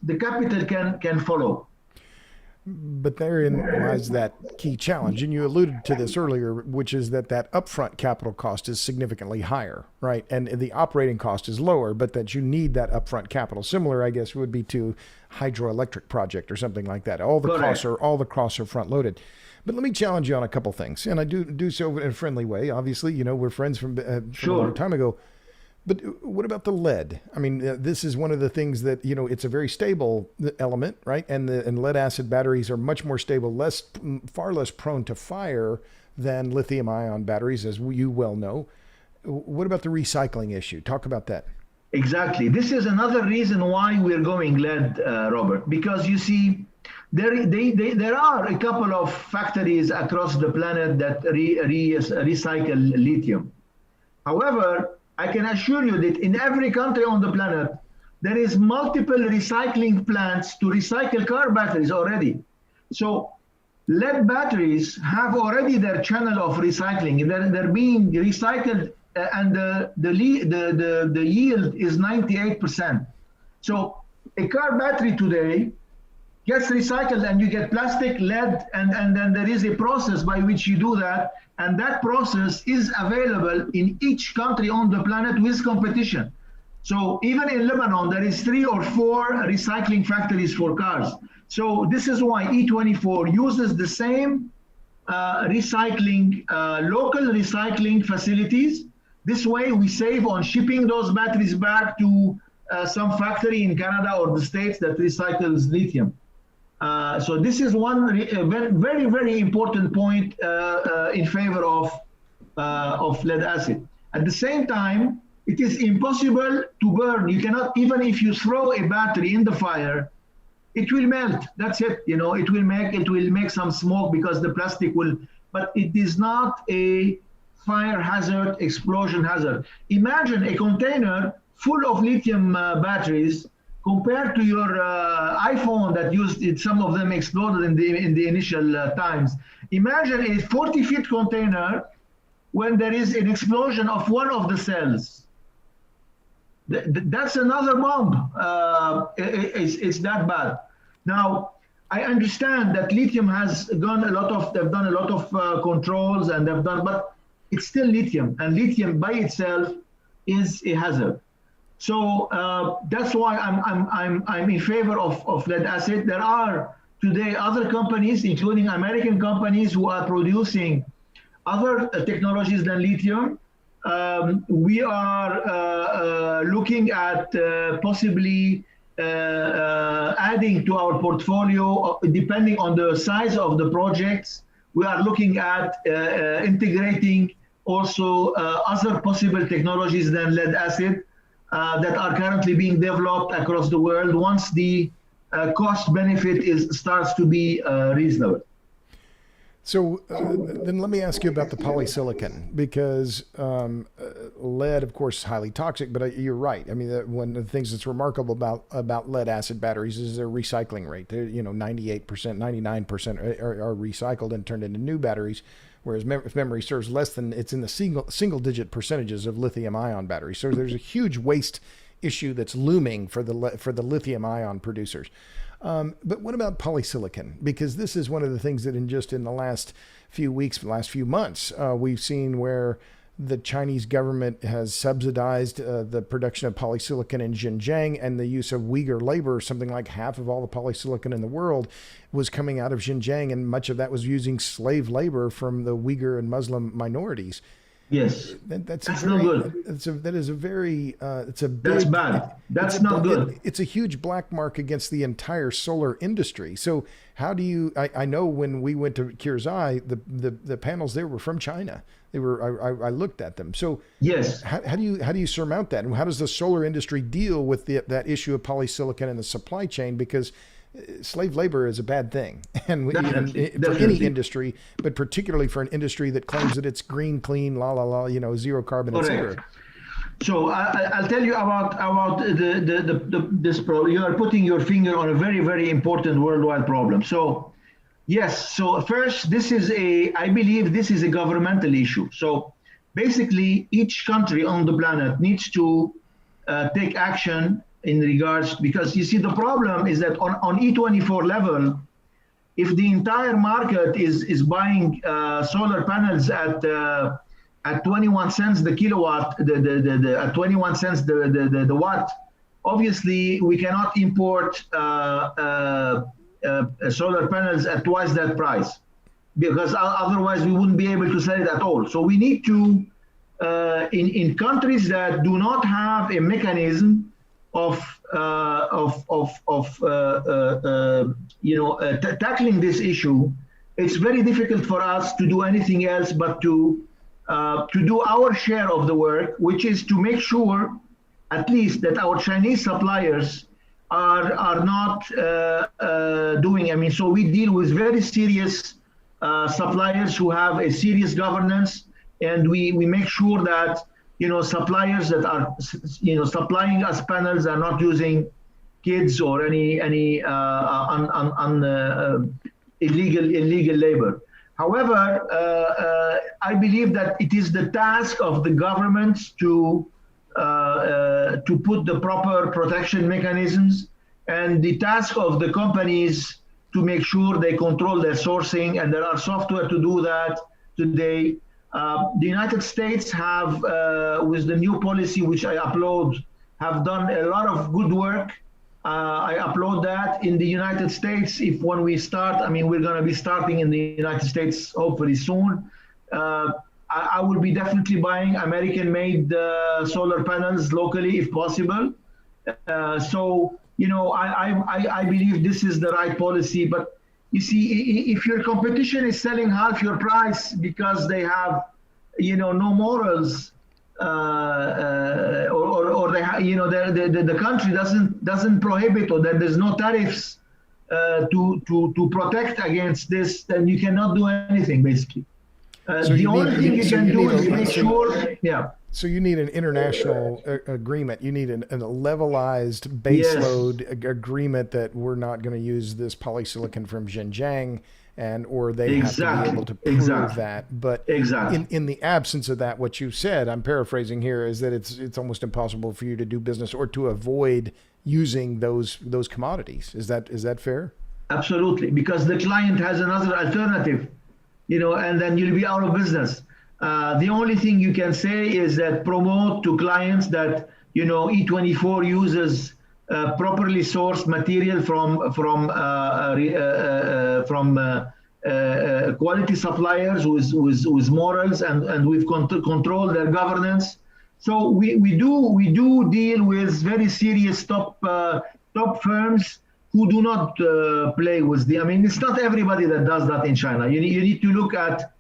the capital can follow. But therein lies that key challenge, and you alluded to this earlier, which is that upfront capital cost is significantly higher, right? And the operating cost is lower, but that you need that upfront capital. Similar, I guess, would be to hydroelectric project or something like that. All the costs are front loaded. But let me challenge you on a couple things, and I do so in a friendly way. Obviously, you know, we're friends from a long time ago. But what about the lead? I mean, this is one of the things that, you know, it's a very stable element, right? And lead acid batteries are much more stable, far less prone to fire than lithium ion batteries, as you well know. What about the recycling issue? Talk about that. Exactly. This is another reason why we're going lead, Robert, because you see, there are a couple of factories across the planet that recycle lithium. However, I can assure you that in every country on the planet, there is multiple recycling plants to recycle car batteries already. So lead batteries have already their channel of recycling. They're being recycled, and the yield is 98%. So a car battery today gets recycled, and you get plastic, lead, and then there is a process by which you do that, and that process is available in each country on the planet with competition. So even in Lebanon, there is 3 or 4 recycling factories for cars. So this is why E24 uses the same recycling, local recycling facilities. This way we save on shipping those batteries back to some factory in Canada or the States that recycles lithium. So this is one very, very important point in favor of lead acid. At the same time, it is impossible to burn. You cannot, even if you throw a battery in the fire, it will melt. That's it. You know, it will make some smoke because the plastic will, but it is not a fire hazard, explosion hazard. Imagine a container full of lithium batteries compared to your iPhone that used it. Some of them exploded in the initial times. Imagine a 40-foot container when there is an explosion of one of the cells. That's another bomb. It's that bad. Now, I understand that lithium has done a lot of controls, and they've done, but it's still lithium, and lithium by itself is a hazard. So that's why I'm in favor of lead acid. There are today other companies, including American companies, who are producing other technologies than lithium. We are looking at possibly adding to our portfolio, depending on the size of the projects. We are looking at integrating also other possible technologies than lead acid that are currently being developed across the world once the cost benefit starts to be reasonable. So then let me ask you about the polysilicon, because lead, of course, is highly toxic, but you're right. I mean, one of the things that's remarkable about lead acid batteries is their recycling rate. They're, 98%, 99% are recycled and turned into new batteries, whereas if memory serves, it's in the single digit percentages of lithium ion batteries. So there's a huge waste issue that's looming for the lithium ion producers. But what about polysilicon? Because this is one of the things that in the last few weeks, last few months, we've seen where the Chinese government has subsidized the production of polysilicon in Xinjiang, and the use of Uyghur labor. Something like half of all the polysilicon in the world was coming out of Xinjiang, and much of that was using slave labor from the Uyghur and Muslim minorities. Yes, that's no good. That's bad. That's not good. It's a huge black mark against the entire solar industry. So how do you? I know when we went to Kirzai, the panels there were from China. They were. I looked at them. So yes, how do you surmount that? And how does the solar industry deal with that issue of polysilicon in the supply chain? Because slave labor is a bad thing, and for any industry, but particularly for an industry that claims that it's green, clean, zero carbon, etc. So I'll tell you about this problem. You are putting your finger on a very, very important worldwide problem. So yes. So first, I believe this is a governmental issue. So basically, each country on the planet needs to take action in regards, because you see the problem is that on E24 level, if the entire market is buying solar panels at 21 cents the kilowatt, at 21 cents the watt, obviously we cannot import solar panels at twice that price, because otherwise we wouldn't be able to sell it at all. So we need to, in countries that do not have a mechanism of tackling this issue, it's very difficult for us to do anything else but to do our share of the work, which is to make sure at least that our Chinese suppliers are not doing. I mean, so we deal with very serious suppliers who have a serious governance, and we make sure that suppliers that are, supplying us panels are not using kids or any illegal labor. However, I believe that it is the task of the governments to put the proper protection mechanisms, and the task of the companies to make sure they control their sourcing, and there are software to do that today. The United States have, with the new policy which I upload, have done a lot of good work. I upload that in the United States. When we start, we're going to be starting in the United States hopefully soon. I will be definitely buying American-made solar panels locally if possible. So, I believe this is the right policy. But you see, if your competition is selling half your price because they have, no morals, or they the country doesn't prohibit, or that there's no tariffs to protect against this, then you cannot do anything basically. So the only thing you can do is make sure, So you need an international agreement. You need a levelized baseload agreement that we're not going to use this polysilicon from Xinjiang, or they have to be able to prove that. But in the absence of that, what you said, I'm paraphrasing here, is that it's almost impossible for you to do business or to avoid using those commodities. Is that fair? Absolutely, because the client has another alternative, and then you'll be out of business. The only thing you can say is that promote to clients that E24 uses properly sourced material from quality suppliers with morals, and we've controlled their governance. So we do deal with very serious top firms who do not play with it's not everybody that does that in China. You need to look at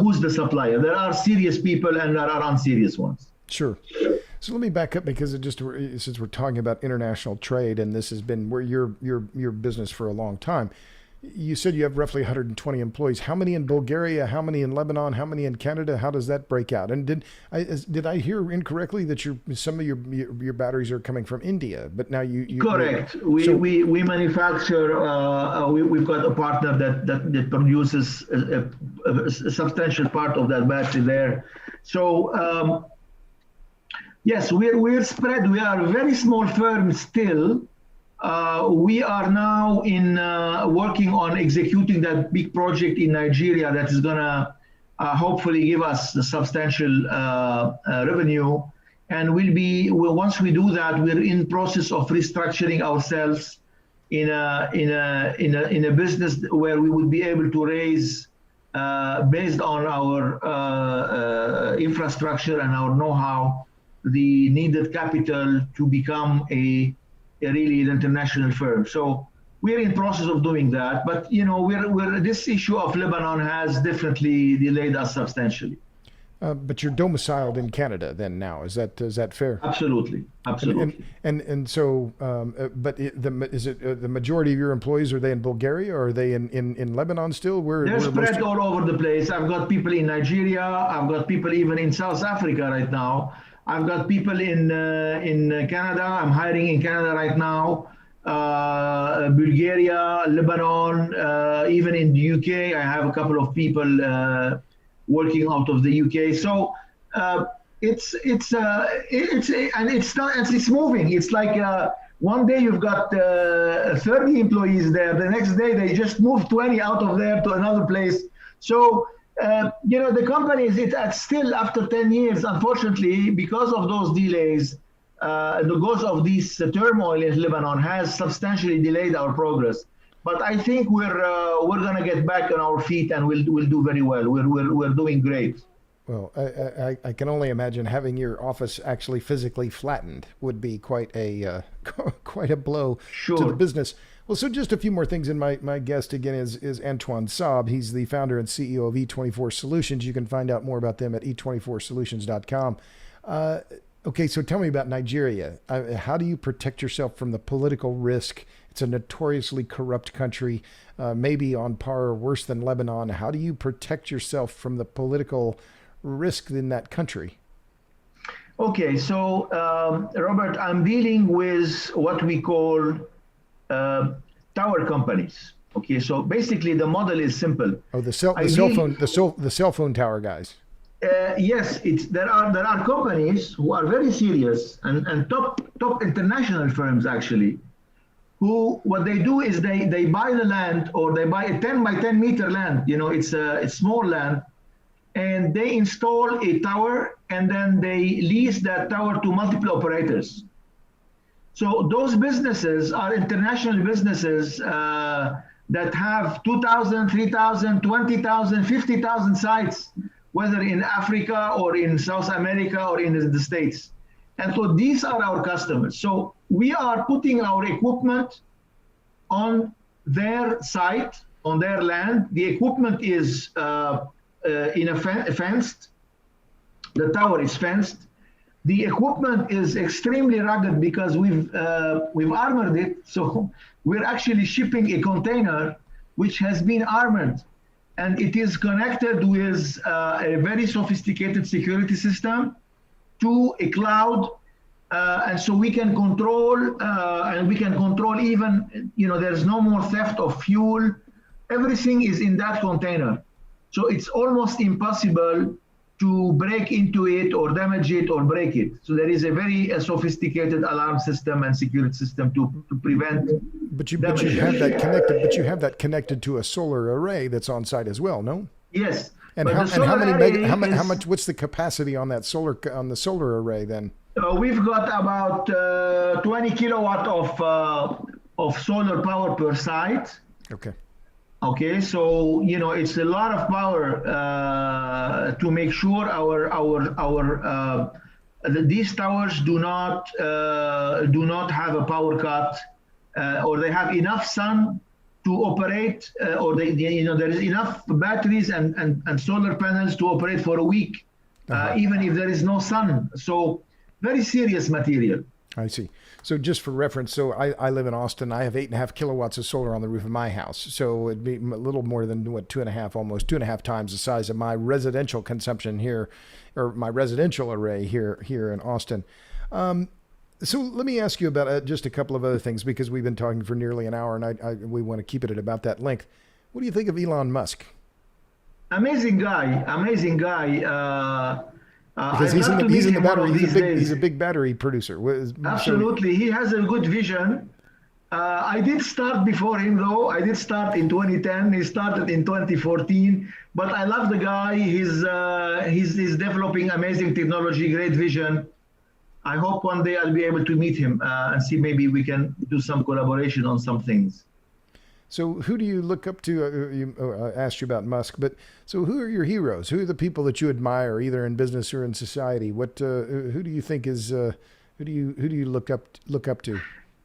who's the supplier. There are serious people and there are unserious ones. Sure. So let me back up, because since we're talking about international trade, and this has been where your business for a long time. You said you have roughly 120 employees. How many in Bulgaria? How many in Lebanon? How many in Canada? How does that break out? And did I hear incorrectly that some of your batteries are coming from India? But now you correct. We manufacture. We've got a partner that produces a substantial part of that battery there. So yes, we're spread. We are a very small firm still. We are now working on executing that big project in Nigeria that is going to hopefully give us the substantial revenue. And once we do that, we're in process of restructuring ourselves in a business where we would be able to raise, based on our infrastructure and our know-how, the needed capital to become a really an international firm. So we're in process of doing that, but this issue of Lebanon has definitely delayed us substantially. But you're domiciled in Canada then now. Is that fair? Absolutely. And so, is it the majority of your employees, are they in Bulgaria, or are they in Lebanon still? They're spread all over the place. I've got people in Nigeria. I've got people even in South Africa right now. I've got people in Canada. I'm hiring in Canada right now. Bulgaria, Lebanon, even in the UK. I have a couple of people working out of the UK. So it's moving. It's like one day you've got 30 employees there. The next day they just move 20 out of there to another place. So the companies, it's still after 10 years, unfortunately, because of those delays, because of this turmoil in Lebanon, has substantially delayed our progress. But I think we're going to get back on our feet, and we'll do very well. We're doing great. Well, I can only imagine having your office actually physically flattened would be quite a blow to the business. Well, so just a few more things. And my guest again is Antoine Saab. He's the founder and CEO of E24 Solutions. You can find out more about them at e24solutions.com. Okay, so tell me about Nigeria. How do you protect yourself from the political risk? It's a notoriously corrupt country, maybe on par or worse than Lebanon. How do you protect yourself from the political risk in that country? Okay, so Robert, I'm dealing with what we call tower companies. Okay, so basically the model is simple. Oh, the cell I the cell deal, phone the cell phone tower guys. yes, there are companies who are very serious and top international firms actually, who what they do is they buy the land, or they buy a 10 by 10 meter land. You know, it's small land, and they install a tower, and then they lease that tower to multiple operators. So those businesses are international businesses that have 2,000, 3,000, 20,000, 50,000 sites, whether in Africa or in South America or in the States. And so these are our customers. So we are putting our equipment on their site, on their land. The equipment is fenced. The tower is fenced. The equipment is extremely rugged because we've armored it. So we're actually shipping a container which has been armored, and it is connected with a very sophisticated security system to a cloud, and so we can control even, there's no more theft of fuel. Everything is in that container, so it's almost impossible to break into it or damage it or break it. So there is a very sophisticated alarm system and security system to prevent. But you have that connected. But you have that connected to a solar array that's on site as well, no? Yes. And how much? What's the capacity on the solar array then? We've got about 20 kilowatt of solar power per site. Okay. Okay, so it's a lot of power to make sure these towers do not have a power cut, or they have enough sun to operate, or there is enough batteries and solar panels to operate for a week, even if there is no sun. So very serious material. I see. So just for reference, so I live in Austin. I have 8.5 kilowatts of solar on the roof of my house. So it'd be a little more than almost 2.5 times the size of my residential consumption here, or my residential array here in Austin. So let me ask you about just a couple of other things, because we've been talking for nearly an hour, and we want to keep it at about that length. What do you think of Elon Musk? Amazing guy. Because he's in the battery. He's a big battery producer. Absolutely, he has a good vision. I did start before him, though. I did start in 2010. He started in 2014. But I love the guy. He's developing amazing technology, great vision. I hope one day I'll be able to meet him and see maybe we can do some collaboration on some things. So who do you look up to? I asked you about Musk, but so who are your heroes? Who are the people that you admire, either in business or in society? Who do you think is who do you look up to?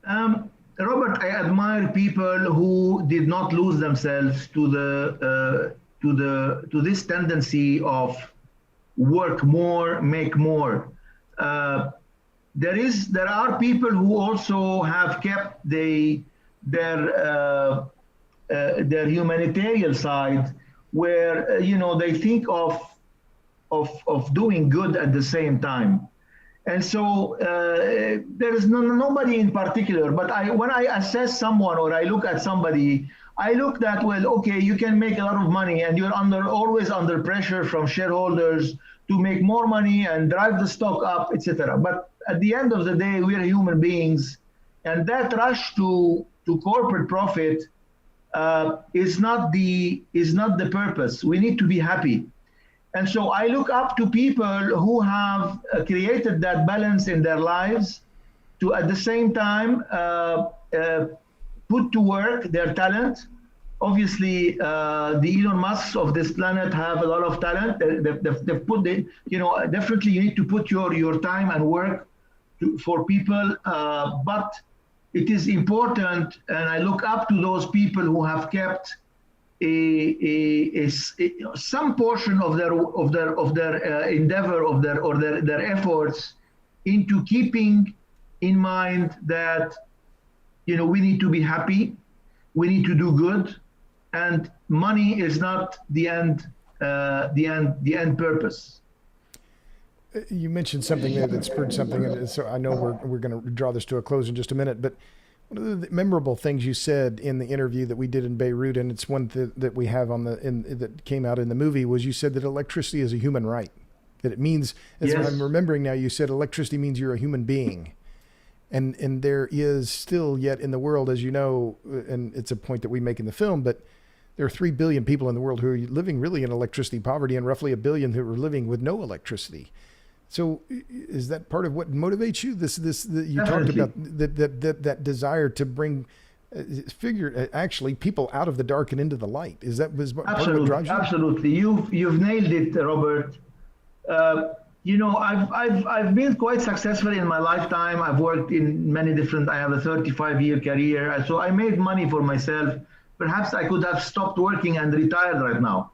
Robert, I admire people who did not lose themselves to this tendency of work more, make more. There are people who also have kept their humanitarian side, where they think of doing good at the same time. And so there is nobody in particular, but when I assess someone or I look at somebody, I look that, well, okay, you can make a lot of money and you're always under pressure from shareholders to make more money and drive the stock up, etc. But at the end of the day, we are human beings, and that rush to corporate profit is not the purpose. We need to be happy. And so I look up to people who have created that balance in their lives to, at the same time, put to work their talent. Obviously, the Elon Musks of this planet have a lot of talent. They've put it, definitely you need to put your time and work for people, but it is important, and I look up to those people who have kept some portion of their endeavor, of their efforts into keeping in mind that we need to be happy, we need to do good, and money is not the end purpose. You mentioned something there that spurred something, and so I know we're going to draw this to a close in just a minute. But one of the memorable things you said in the interview that we did in Beirut, and it's one that we have that came out in the movie, was you said that electricity is a human right. That it means, as Yes. I'm remembering now, you said electricity means you're a human being. And there is still yet in the world, as you know, and it's a point that we make in the film, but there are 3 billion people in the world who are living really in electricity poverty, and roughly 1 billion who are living with no electricity. So is that part of what motivates you? You talked Definitely. about that desire to bring actually people out of the dark and into the light. Was part of what Absolutely, drives you? absolutely. You've nailed it, Robert. I've been quite successful in my lifetime. I've worked in many different. I have a 35-year career, so I made money for myself. Perhaps I could have stopped working and retired right now.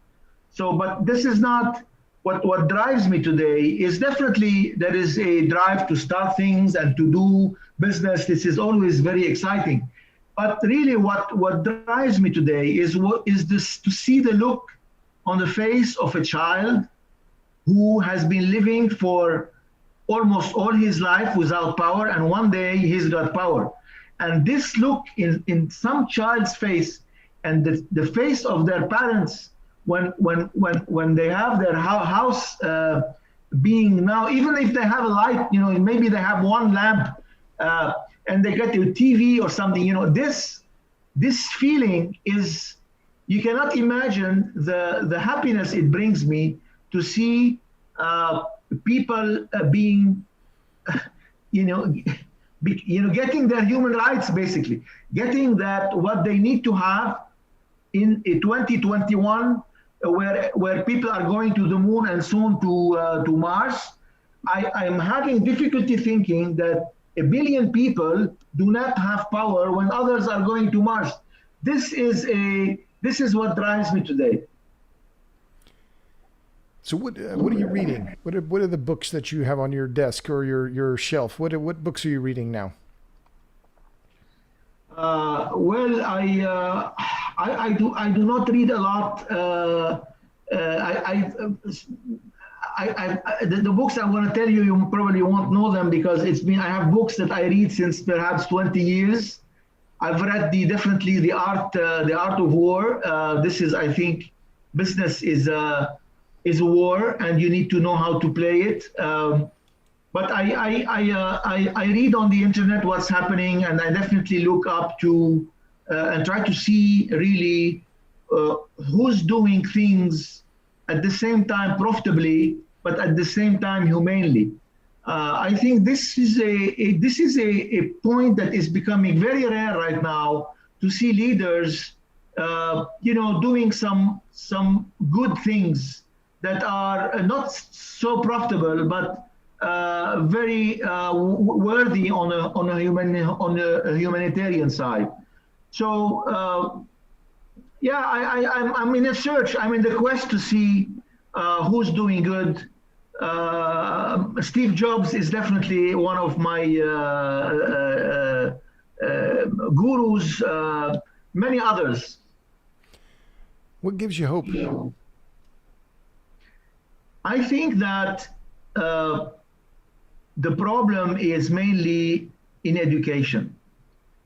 So, but this is not what drives me today. Is definitely there is a drive to start things and to do business. This is always very exciting. But really, what drives me today is this to see the look on the face of a child who has been living for almost all his life without power, and one day he's got power. And this look in some child's face, and the face of their parents when they have their house being now, even if they have a light, maybe they have one lamp, and they get a TV or something, this feeling is, you cannot imagine the happiness it brings me to see people being, getting their human rights, basically, getting that what they need to have in 2021, where people are going to the moon and soon to Mars. I am having difficulty thinking that 1 billion people do not have power when others are going to Mars. This is what drives me today. So what are you reading? What are the books that you have on your desk or your shelf? What books are you reading now? Well, I do not read a lot. The books I'm going to tell you, you probably won't know them because I have books that I read since perhaps 20 years. I've read definitely the art of war. This is, I think, business is a war, and you need to know how to play it. But I read on the internet what's happening, and I definitely look up to and try to see really who's doing things at the same time profitably, but at the same time humanely. I think this is a point that is becoming very rare right now, to see leaders, doing some good things that are not so profitable, but very worthy on a humanitarian side. So I'm in a search. I'm in the quest to see who's doing good. Steve Jobs is definitely one of my gurus. Many others. What gives you hope? I think that the problem is mainly in education.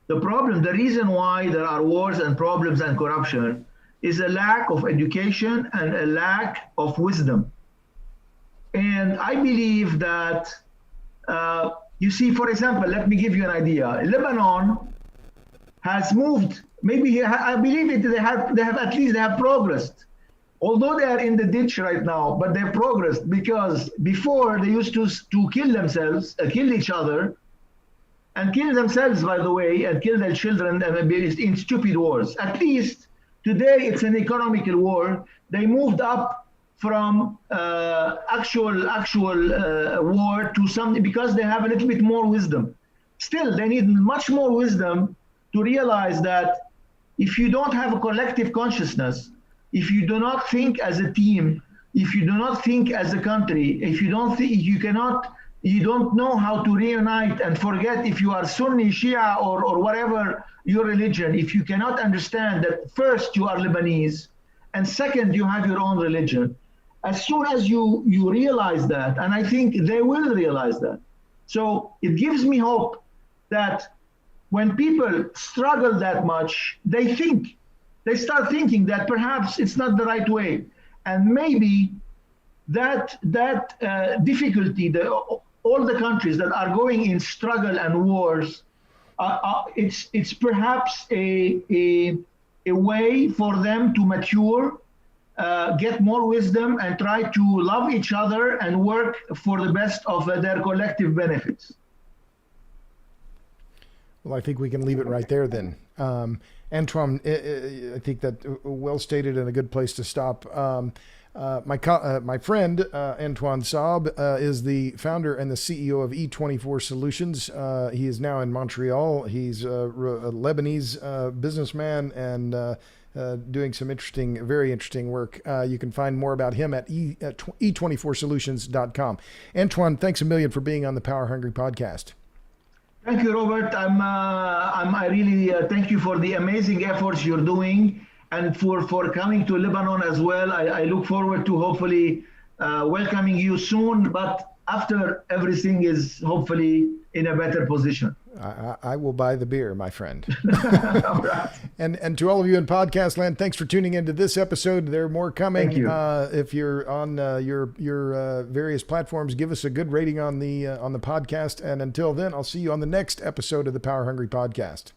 The reason why there are wars and problems and corruption is a lack of education and a lack of wisdom. And I believe that, you see, for example, let me give you an idea. Lebanon has moved, I believe they have progressed. Although they are in the ditch right now, but they've progressed, because before they used to kill themselves, kill each other, and kill themselves, by the way, and kill their children in stupid wars. At least today it's an economical war. They moved up from actual war to something, because they have a little bit more wisdom. Still, they need much more wisdom to realize that if you don't have a collective consciousness, if you do not think as a team, if you do not think as a country, if you don't think, you don't know how to reunite and forget if you are Sunni, Shia, or whatever your religion, if you cannot understand that first you are Lebanese, and second you have your own religion, as soon as you realize that, and I think they will realize that. So it gives me hope that when people struggle that much, they start thinking that perhaps it's not the right way. And maybe that difficulty, all the countries that are going in struggle and wars, it's perhaps a way for them to mature, get more wisdom, and try to love each other and work for the best of their collective benefits. Well, I think we can leave it right there then. Antoine, I think that well stated and a good place to stop. My friend, Antoine Saab, is the founder and the CEO of E24 Solutions. He is now in Montreal. He's a Lebanese businessman and doing some very interesting work. You can find more about him at e24solutions.com. Antoine, thanks a million for being on the Power Hungry podcast. Thank you, Robert. I really thank you for the amazing efforts you're doing and for coming to Lebanon as well. I look forward to hopefully welcoming you soon, but after everything is hopefully in a better position. I will buy the beer, my friend. All right. And to all of you in podcast land, thanks for tuning into this episode. There are more coming. Thank you. If you're on your various platforms, give us a good rating on the podcast. And until then, I'll see you on the next episode of the Power Hungry Podcast.